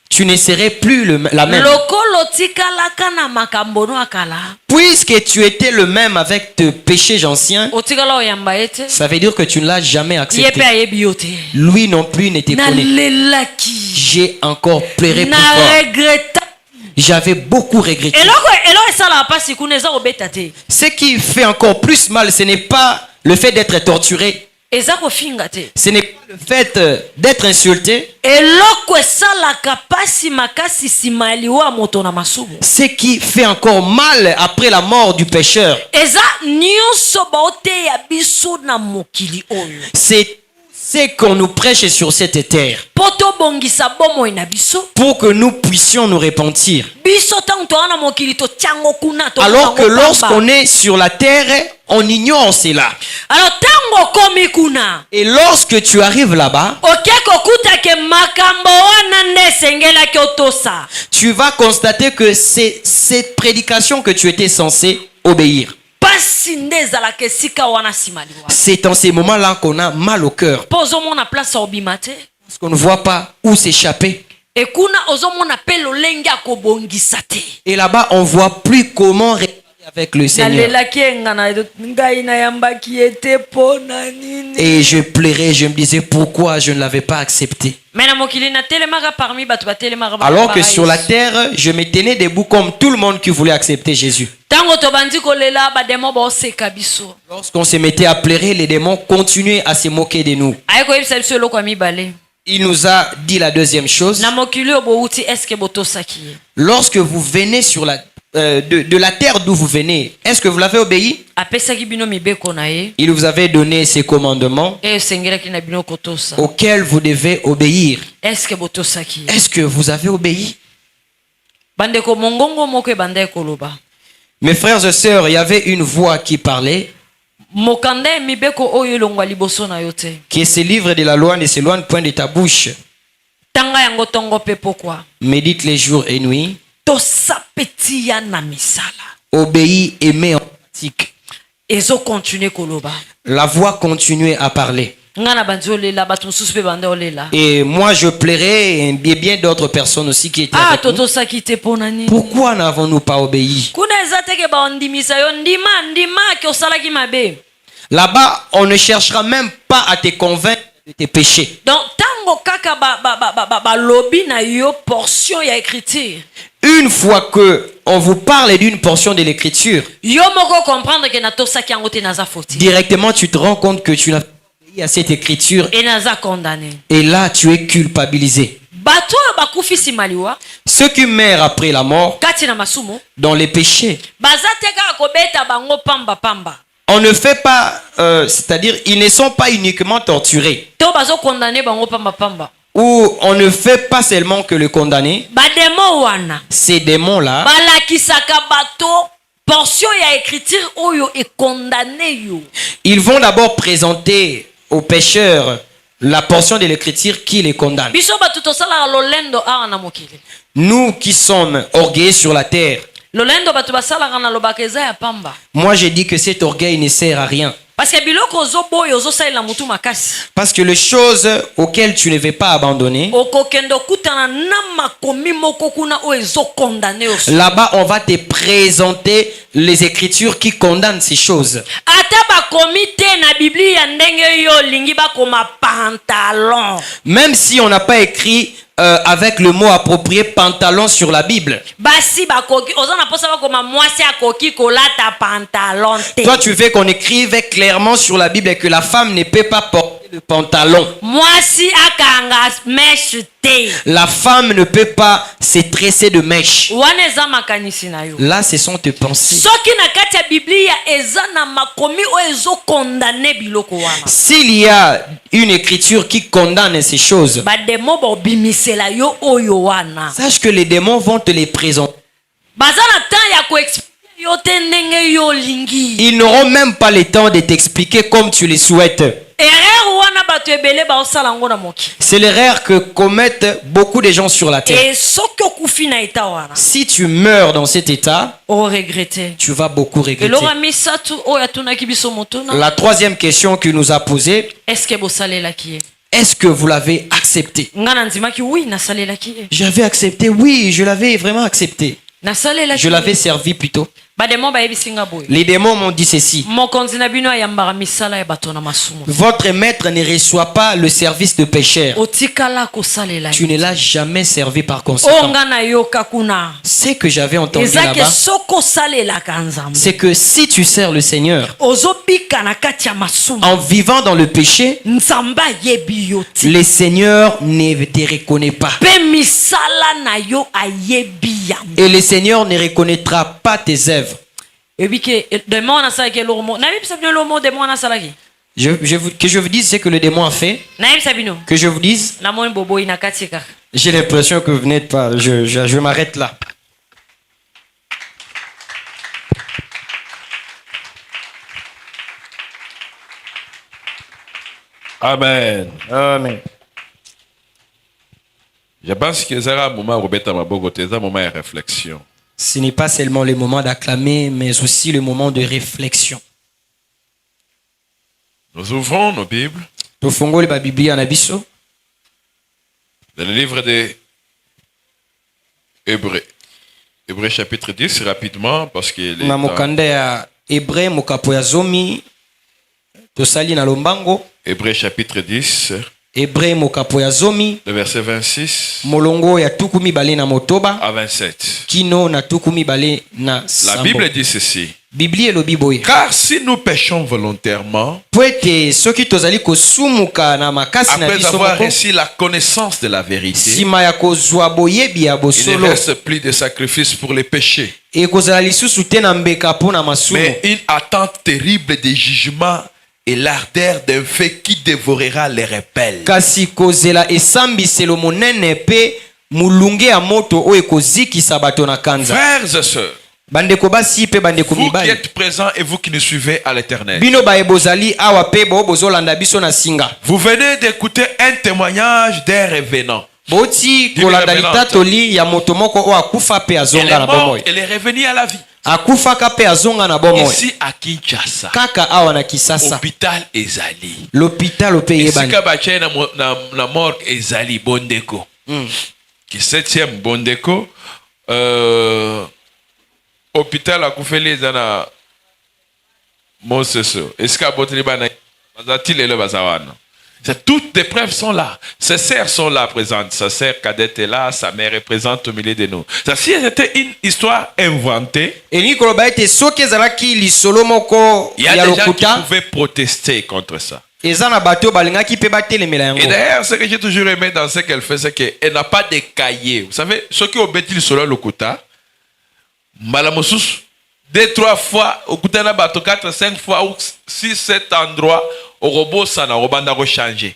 tu ne serais plus la même. Puisque tu étais le même avec tes péchés anciens, ça veut dire que tu ne l'as jamais accepté. Lui non plus ne te connaît. J'ai encore pleuré pour toi. J'avais beaucoup regretté. Ce qui fait encore plus mal, ce n'est pas le fait d'être torturé. Ce n'est pas le fait d'être insulté. Ce qui fait encore mal après la mort du pécheur, c'est ce qu'on nous prêche sur cette terre pour que nous puissions nous repentir. Alors que lorsqu'on est sur la terre, on ignore cela. Et lorsque tu arrives là-bas, tu vas constater que c'est cette prédication que tu étais censé obéir. C'est en ces moments-là qu'on a mal au cœur. Parce qu'on ne voit pas où s'échapper. Et là-bas, on ne voit plus comment réagir avec le Seigneur. Et je pleurais, je me disais pourquoi je ne l'avais pas accepté. Alors que sur la terre, je me tenais debout comme tout le monde qui voulait accepter Jésus. Lorsqu'on se mettait à pleurer, les démons continuaient à se moquer de nous. Il nous a dit la deuxième chose. Lorsque vous venez sur de la terre d'où vous venez, est-ce que vous l'avez obéi? Il vous avait donné ses commandements auxquels vous devez obéir. Est-ce que vous avez obéi? Mes frères et sœurs, il y avait une voix qui parlait, que ce livre de la loi ne s'éloigne point de ta bouche. Médite les jours et nuits. Obéis et mets en pratique. La voix continuait à parler. Et moi je plairais et bien d'autres personnes aussi qui étaient avec nous. Pourquoi n'avons-nous pas obéi? Là-bas, on ne cherchera même pas à te convaincre de tes péchés. Une fois que on vous parle d'une portion de l'écriture, directement tu te rends compte que tu n'as pas obéi à cette écriture. Et là, tu es culpabilisé. Ceux qui meurent après la mort, dans les péchés, on ne fait pas, c'est-à-dire ils ne sont pas uniquement torturés. Ou on ne fait pas seulement que le condamner. Ces démons-là, ils vont d'abord présenter aux pécheurs la portion de l'écriture qui les condamne. Nous qui sommes orgueilleux sur la terre, moi je dis que cet orgueil ne sert à rien. Parce que les choses auxquelles tu ne veux pas abandonner, là-bas on va te présenter les écritures qui condamnent ces choses. Même si on n'a pas écrit avec le mot approprié pantalon sur la Bible. Toi tu veux qu'on écrive clairement sur la Bible que la femme ne peut pas porter le pantalon. Mwasi akanga mesh te. La femme ne peut pas se tresser de mèches. Wana eza makanisi na yo. Là, ce sont tes pensées. Soki na kati ya Biblia eza na makomi o ezo condamner biloko wana. S'il y a une écriture qui condamne ces choses, Ba demo bo bimisela yo oyo wana. sache que les démons vont te les présenter. Baza na temps ya ko expliquer yo te ndenge yo lingi. Ils n'auront même pas le temps de t'expliquer comme tu les souhaites. Erreur wana bato ebele ba osala ngo na moki. C'est l'erreur que commettent beaucoup de gens sur la terre. Et soki okufi na eta wana. Si tu meurs dans cet état, O regretter. tu vas beaucoup regretter. Elora misatu o yatunaki biso motuna. La troisième question qu'il nous a posée, Est-ce que bosalela ki? est-ce que vous l'avez accepté? Ngana nzimaki oui nasalela ki. J'avais accepté, oui, je l'avais vraiment accepté. Nasalela ki. Je l'avais servi plutôt. Bademo ba yebisinga boy. Les démons m'ont dit ceci. Mokonzi na bino ayambara misala ya bato na masumu. Votre maître ne reçoit pas le service de pécheur. Otikala kosalela. Tu ne l'as jamais servi par conséquent. Onga na yoka kuna. Ce que j'avais entendu Ezake là-bas, soko salela kanzambe. c'est que si tu sers le Seigneur Ozobika na kati ya masumu. en vivant dans le péché, Nzamba yebi yo ti. le Seigneur ne te reconnaît pas. Pe misala na yo ayebi yango. Et le Seigneur ne reconnaîtra pas tes œuvres. Ebike demo na sala ke lomo. Na bibi sabino lomo demo na sala ki. Que je vous dise ce que le démon a fait. Na bibi sabino. Que je vous dise. Na mon bobo ina kati ka. J'ai l'impression que vous n'êtes pas. Je m'arrête là. Amen. Amen. Je pense que c'est un moment où c'est un moment de réflexion. Ce n'est pas seulement le moment d'acclamer, mais aussi le moment de réflexion. Nous ouvrons nos Bibles Tofongoli ba Biblia na biso dans le livre de Hébreux. Hébreux chapitre 10, rapidement, parce que na mokanda ya Hébreu mokapo ya zomi tosali na lombango. Hébreux chapitre 10, Hébreu mokapo ya zomi le verset 26 molongo ya tuku mibale na motoba à 27. kino na tuku mibale na La sambo. Bible dit ceci. Biblia elobi boye. Car si nous péchons volontairement, Po ete soki tozali kosumuka na makasi na après biso avoir moko, reçu la connaissance de la vérité, nsima ya kozwa boyebi ya il ne bosolo reste plus de sacrifice pour les péchés, ekozala lisusu te na mbeka mpo na masumu, mais une attente terrible de jugement et l'ardeur d'un feu qui dévorera les rebelles. kasi kozela esambiselo monene mpe mulunge ya moto oyo ekozikisa bato na kanza. Frères et sœurs, Bandeko basi mpe bandeko vous qui mibali, êtes présents et vous qui nous suivez à l'éternel, bino baye bozali awa mpe bo bozolanda biso na singa, vous venez d'écouter un témoignage d'un revenant. boti kolanda litatoli ya moto moko oyo akufa mpe Elle azonga est na morte, bomoi, elle est revenue à la vie. akufaka mpe azonga na bomoi Ici à Kinshasa, kaka awa na Kisasa. hôpital Ezali. L'hôpital mpe Ici yebani kabache na morgue Ezali Bondeko. Qui 7e Bondeko. Hôpital à Koufeli Zana Moseso. Est-ce qu'à Botribana Bazatil et le Bazawana? Toutes les preuves sont là. Ses sœurs sont là présentes. Sa sœur cadette est là. Sa mère est présente au milieu de nous. Ça, si c'était une histoire inventée, elingi koloba ete soki ezalaki lisolo moko il y a ya des gens qui lokuta pouvaient protester contre ça. eza na bato oyo balingaki mpe batelemela Et yango. d'ailleurs, ce que j'ai toujours aimé dans ce qu'elle fait, c'est qu'elle n'a pas de cahier. Vous savez, ceux qui ont bêti le solo lokuta, Malamosus, 2-3 fois, au Koutana Bato 4-5 fois, ou 6-7 endroits, au robot, ça n'a pas changé.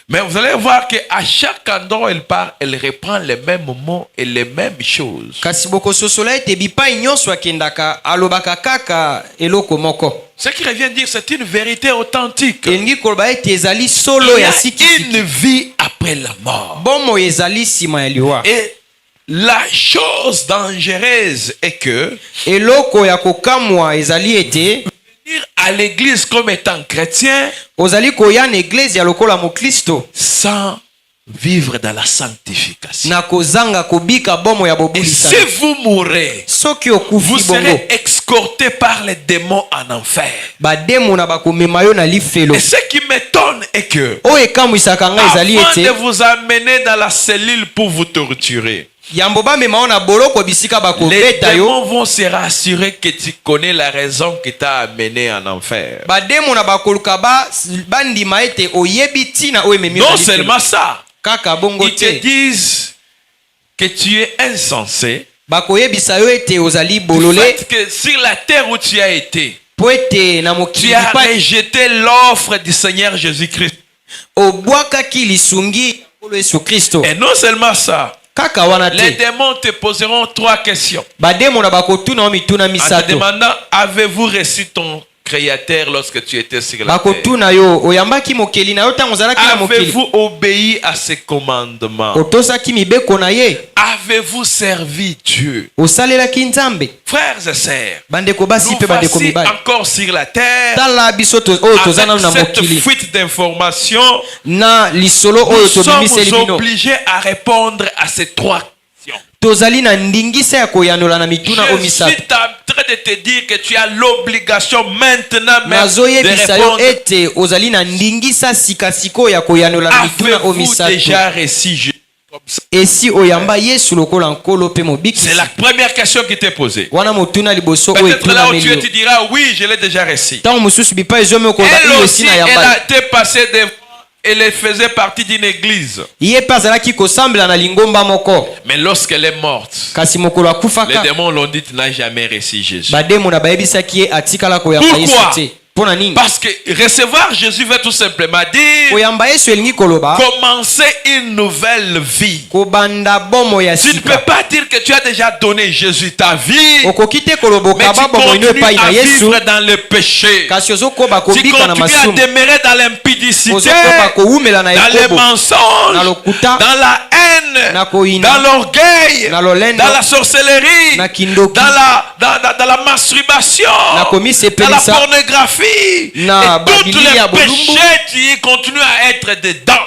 Mais vous allez voir qu'à chaque endroit où elle part, elle reprend les mêmes mots et les mêmes choses. kasi bokososola ete bipai nyonso akendaka alobaka kaka eloko moko. Ce qui revient dire, c'est une vérité authentique. elingi koloba ete ezali Il solo y ya a sikisiki, une vie après la mort. bomoi ezali nsima ya liwa. Et la chose dangereuse est que eloko ya kokamwa ezali ete venir à l'église comme étant chrétien ozali koya na eglize ya lokola moklisto sans vivre dans la sanctification. na kozanga kobika bomo ya Et si bobulisani. vous mourrez, soki vous okufi bongo serez escorté par les démons en enfer. bademo na bakomema yo na lifelo. Et ce qui m'étonne est que oyo ekamwisaka ngai ezali avant de ete vous amener dans la cellule pour vous torturer, Les démons vont se rassurer que tu connais la raison qui t'a amené en enfer. Non seulement ça, ils te disent que tu es insensé. Du fait que sur la terre où tu as été, tu as rejeté l'offre du Seigneur Jésus-Christ. Et non seulement ça, les démons te poseront 3 questions. En te demandant, avez-vous reçu ton Créateur lorsque tu étais sur la terre? Avez-vous obéi à ses commandements? Avez-vous servi Dieu? Frères et sœurs, nous voici encore sur la terre avec cette fuite d'informations. Nous sommes obligés à répondre à ces 3 questions. Je suis en train de te dire que tu as l'obligation maintenant même de répondre. Avez-vous déjà reçu Jésus comme ça? C'est la première question qui t'est posée. Peut-être là où tu es, tu diras oui, je l'ai déjà reçu. Elle aussi, elle a été passée devant. Elle faisait partie d'une église. Mais lorsqu'elle est morte, les démons l'ont dit, tu n'as jamais reçu Jésus. Pourquoi? Parce que recevoir Jésus veut tout simplement dire commencer une nouvelle vie. Tu ne peux pas dire que tu as déjà donné Jésus ta vie, mais tu continues à vivre dans le péché. Tu continues à demeurer dans l'impudicité, dans les mensonges, dans la haine, dans l'orgueil, dans la sorcellerie, dans la masturbation, dans la pornographie. Et tous les péchés, tu y continues à être dedans.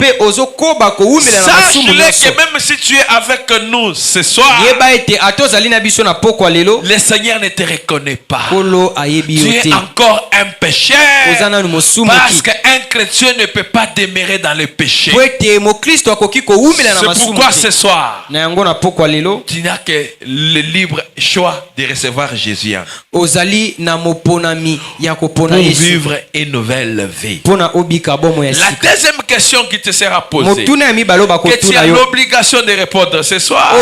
Sache-le que même si tu es avec nous ce soir, le Seigneur ne te reconnaît pas. Tu es encore un pécheur. Parce qu'un chrétien ne peut pas demeurer dans le péché. C'est pourquoi ce soir, tu n'as que le libre choix de recevoir Jésus pour vivre une nouvelle vie. La deuxième question qui te sera posée, que tu as l'obligation de répondre ce soir,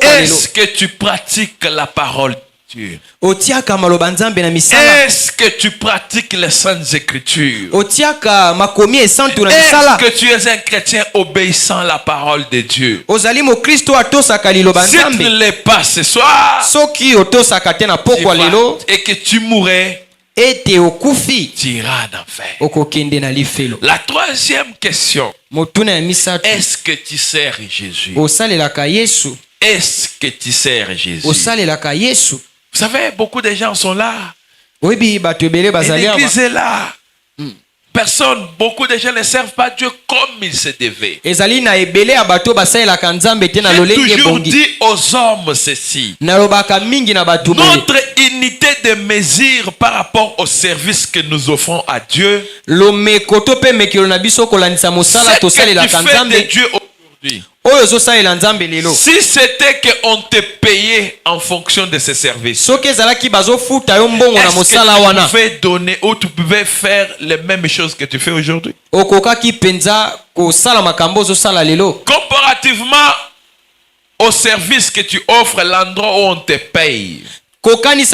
est-ce que tu pratiques la parole de Dieu? Est-ce que tu pratiques les saintes écritures? Est-ce que tu es un chrétien obéissant à la parole de Dieu? Si tu ne l'es pas ce soir, et que tu mourrais, tu iras en enfer. La troisième question, est-ce que tu sers Jésus? Est-ce que tu sers Jésus? Vous savez, beaucoup de gens sont là. Et l'église est là. Beaucoup de gens ne servent pas Dieu comme il se devait. J'ai toujours dit aux hommes ceci. Notre unité de mesure par rapport au service que nous offrons à Dieu, c'est ce que tu fais de Dieu aujourd'hui. Si c'était qu'on te payait en fonction de ce service, est-ce que tu pouvais donner ou tu pouvais faire les mêmes choses que tu fais aujourd'hui? Comparativement au service que tu offres, l'endroit où on te paye, et le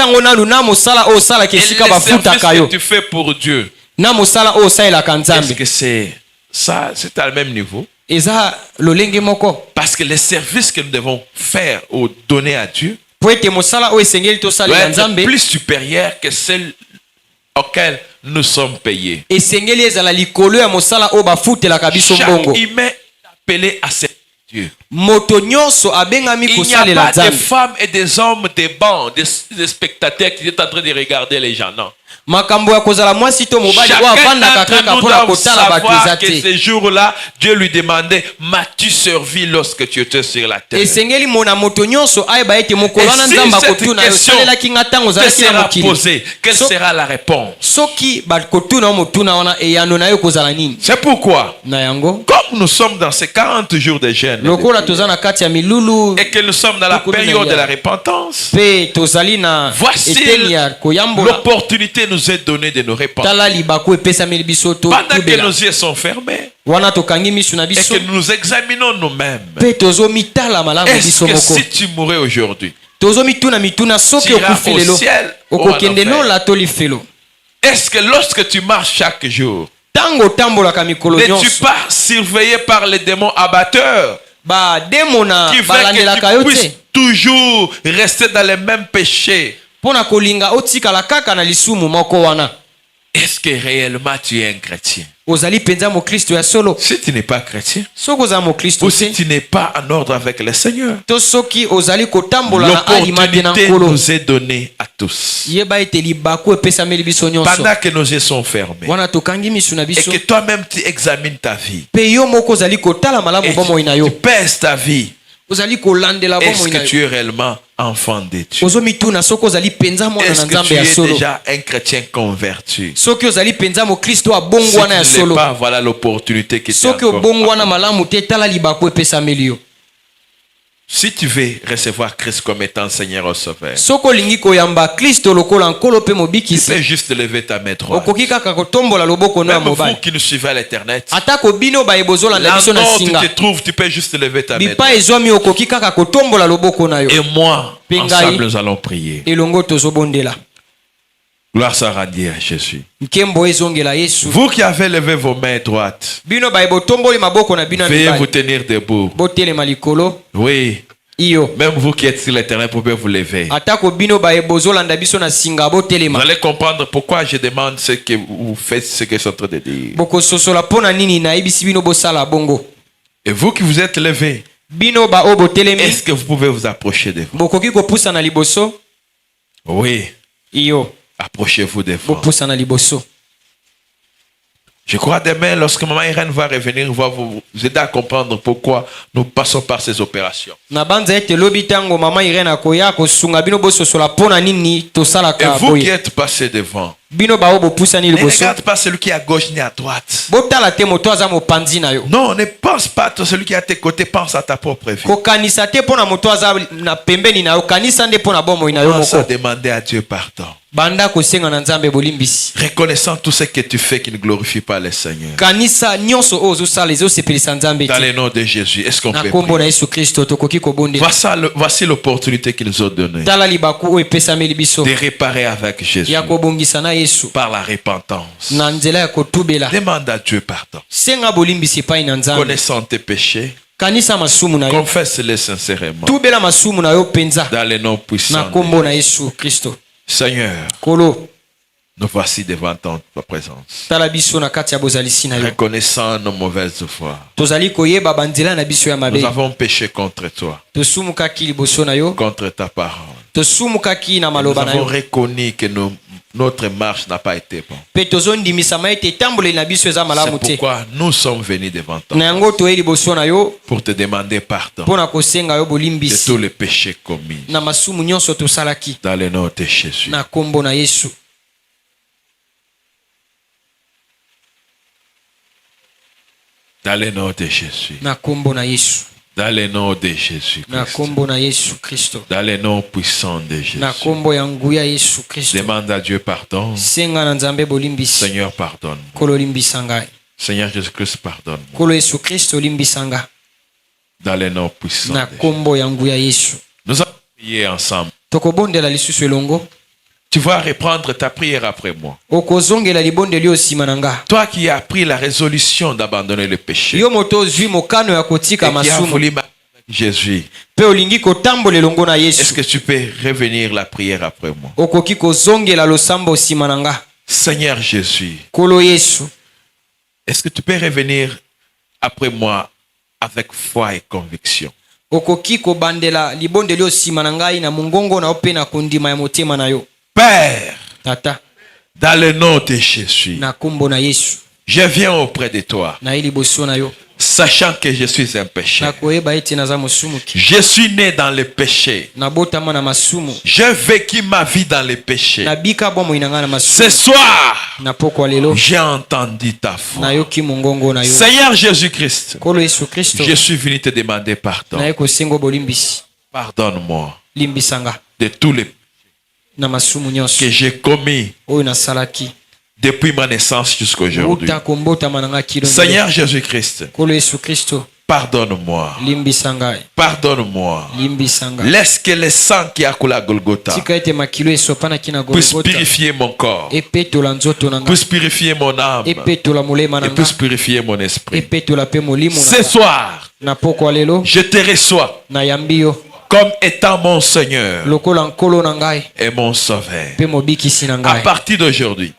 service que tu fais pour Dieu, est-ce que c'est ça, c'est à le même niveau? Parce que les services que nous devons faire ou donner à Dieu doit être plus supérieur que celle auquel nous sommes payés. Chaque humain est appelé à servir Dieu. Il n'y a pas de femmes et des hommes, des bancs, des spectateurs qui sont en train de regarder les gens. Non. Chacun d'entre nous doit savoir que ce jour-là, Dieu lui demandait, m'as-tu servi lorsque tu étais sur la terre? Et si cette question te sera posée, quelle sera la réponse? C'est pourquoi, comme comme nous sommes dans ces 40 jours de jeûne et que nous sommes dans la période de la repentance, voici l'opportunité nous est donnée de nous repentir. Pendant que nos yeux sont fermés et que nous nous examinons nous-mêmes, est-ce que si tu mourais aujourd'hui, tu iras au ciel ou en enfer? Est-ce que lorsque tu marches chaque jour, n'es-tu pas surveillé par les démons abatteurs qui veulent que tu puisses toujours rester dans les mêmes péchés? Est-ce que réellement tu es un chrétien? Si tu n'es pas chrétien, ou si tu n'es pas en ordre avec le Seigneur, l'opportunité nous est donnée à tous. Pendant que nos yeux sont fermés et que toi-même tu examines ta vie et tu pèses ta vie, est-ce que tu es réellement enfant de Dieu? Est-ce que tu es déjà un chrétien converti? Si tu ne l'es pas, voilà l'opportunité que tu as encore. Si tu veux recevoir Christ comme étant Seigneur au Sauveur, tu peux juste lever ta main droite. Même vous qui nous suivez à l'Internet, là où tu te trouves, tu peux juste lever ta main droite. Et moi, ensemble, nous allons prier. Gloire soit rendue à Jésus. Vous qui avez levé vos mains droites, veuillez vous tenir debout. Oui. Même vous qui êtes sur le terrain, vous pouvez vous lever. Vous allez comprendre pourquoi je demande ce que vous faites, ce que je suis en train de dire. Et vous qui vous êtes levés, est-ce que vous pouvez vous approcher de vous? Oui. Approchez-vous de vous. Je crois demain, lorsque Maman Irène va revenir, va vous aider à comprendre pourquoi nous passons par ces opérations. Et vous qui êtes passés devant, ne regarde pas celui qui est à gauche ni à droite. Non, ne pense pas à celui qui est à tes côtés, pense à ta propre vie. Pense à demander à Dieu pardon. Reconnaissant tout ce que tu fais qui ne glorifie pas le Seigneur. Dans le nom de Jésus, est-ce qu'on peut prier? Voici l'opportunité qu'ils nous ont donnée de réparer avec Jésus par la repentance. Demande à Dieu pardon. Connaissant tes péchés, confesse-les sincèrement dans le nom puissant de Jésus. Seigneur, nous voici devant ta présence, reconnaissant nos mauvaises voies. Nous avons péché contre toi, contre ta parole. Nous avons reconnu que notre marche n'a pas été bonne. C'est pourquoi nous sommes venus devant toi pour te demander pardon de tous les péchés commis. Dans le nom de Jésus. Dans le nom de Jésus. Dans le nom de Jésus Christ. Dans le nom puissant de Jésus. Demande à Dieu pardon. Seigneur, pardonne. Seigneur Jésus-Christ, pardonne. Dans le nom puissant de Jésus. Nous allons prier ensemble. Tu vas reprendre ta prière après moi. Toi qui as pris la résolution d'abandonner le péché et qui as voulu marcher avec Jésus, est-ce que tu peux revenir la prière après moi? Seigneur Jésus, est-ce que tu peux revenir après moi avec foi et conviction? Père, Tata, dans le nom de Jésus, Je viens auprès de toi, sachant que je suis un pécheur. Je suis né dans le péché. J'ai vécu ma vie dans le péché. Ce soir, j'ai entendu ta voix. Seigneur Jésus-Christ, je suis venu te demander pardon. Pardonne-moi de tous les péchés que j'ai commis depuis ma naissance jusqu'à aujourd'hui. Seigneur Jésus-Christ, pardonne-moi. Pardonne-moi. Laisse que le sang qui a coulé à Golgotha puisse purifier mon corps, puisse purifier mon âme et puisse purifier mon esprit. Ce soir, je te reçois comme étant mon Seigneur et mon Sauveur. À partir d'aujourd'hui,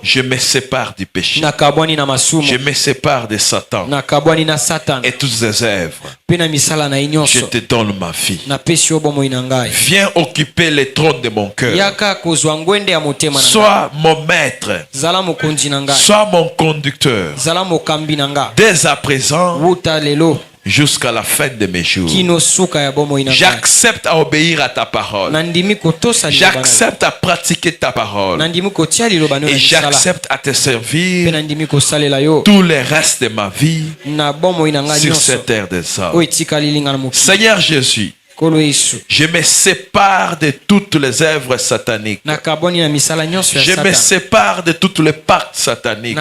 je me sépare du péché. Je me sépare de Satan et toutes ses œuvres. Je te donne ma vie. Viens occuper le trône de mon cœur. Sois mon maître. Sois mon conducteur. Dès à présent, jusqu'à la fin de mes jours, j'accepte à obéir à ta parole. J'accepte à pratiquer ta parole. Et j'accepte à te servir tout le reste de ma vie sur cette terre des hommes. Seigneur Jésus, je me sépare de toutes les œuvres sataniques. Je me sépare de toutes les pactes sataniques.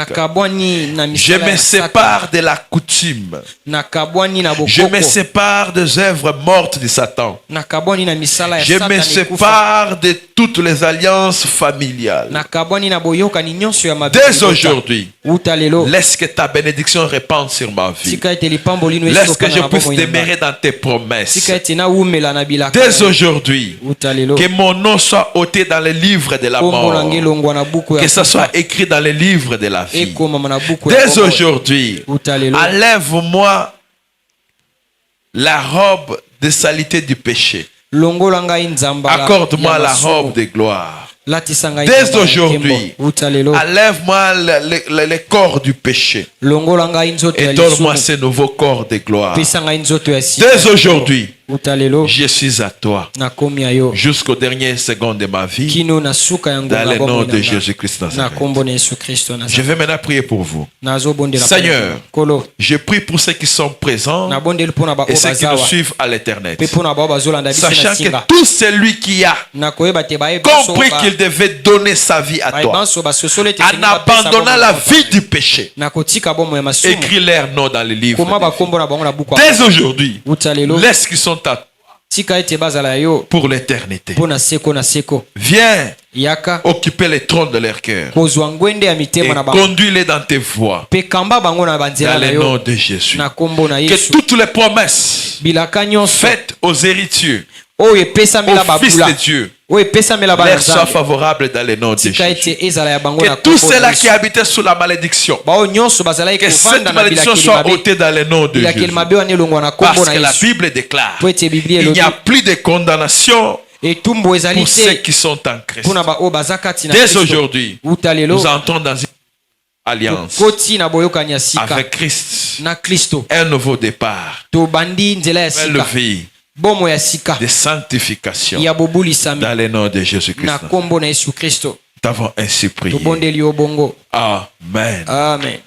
Je me sépare de la coutume. Je me sépare des œuvres mortes de Satan. Je me sépare de toutes les alliances familiales. Dès aujourd'hui, laisse que ta bénédiction répande sur ma vie. Laisse que je puisse demeurer dans tes promesses. Dès aujourd'hui, que mon nom soit ôté dans le livre de la mort, que ça soit écrit dans le livre de la vie. Dès aujourd'hui, enlève-moi la robe de salité du péché. Accorde-moi la robe de gloire. Dès aujourd'hui, enlève-moi le corps du péché et donne-moi ce nouveau corps de gloire. Dès aujourd'hui, je suis à toi jusqu'aux dernières secondes de ma vie, dans le nom de Jésus-Christ Nazareth. Je vais maintenant prier pour vous. Seigneur, je prie pour ceux qui sont présents et ceux qui nous suivent à l'éternel, sachant que tout celui qui a compris qu'il devait donner sa vie à toi en abandonnant la vie du péché, écris leur nom dans le livre. Dès aujourd'hui, laisse qu'ils sont à toi pour l'éternité. Viens occuper le trône de leur cœur et conduis-les dans tes voies dans le nom de Jésus. Que toutes les promesses faites aux héritiers, aux fils de Dieu, leur soit favorable dans le nom de Jésus. Que tous ceux-là qui habitaient sous la malédiction, que cette malédiction soit ôtée dans le nom de Jésus. Parce que la Bible déclare il n'y a plus de condamnation pour ceux qui sont en Christ. Dès aujourd'hui, nous entrons dans une alliance avec Christ, un nouveau départ, une nouvelle vie de sanctification dans le nom de Jésus-Christ. Nous t'avons ainsi prié. Amen. Amen.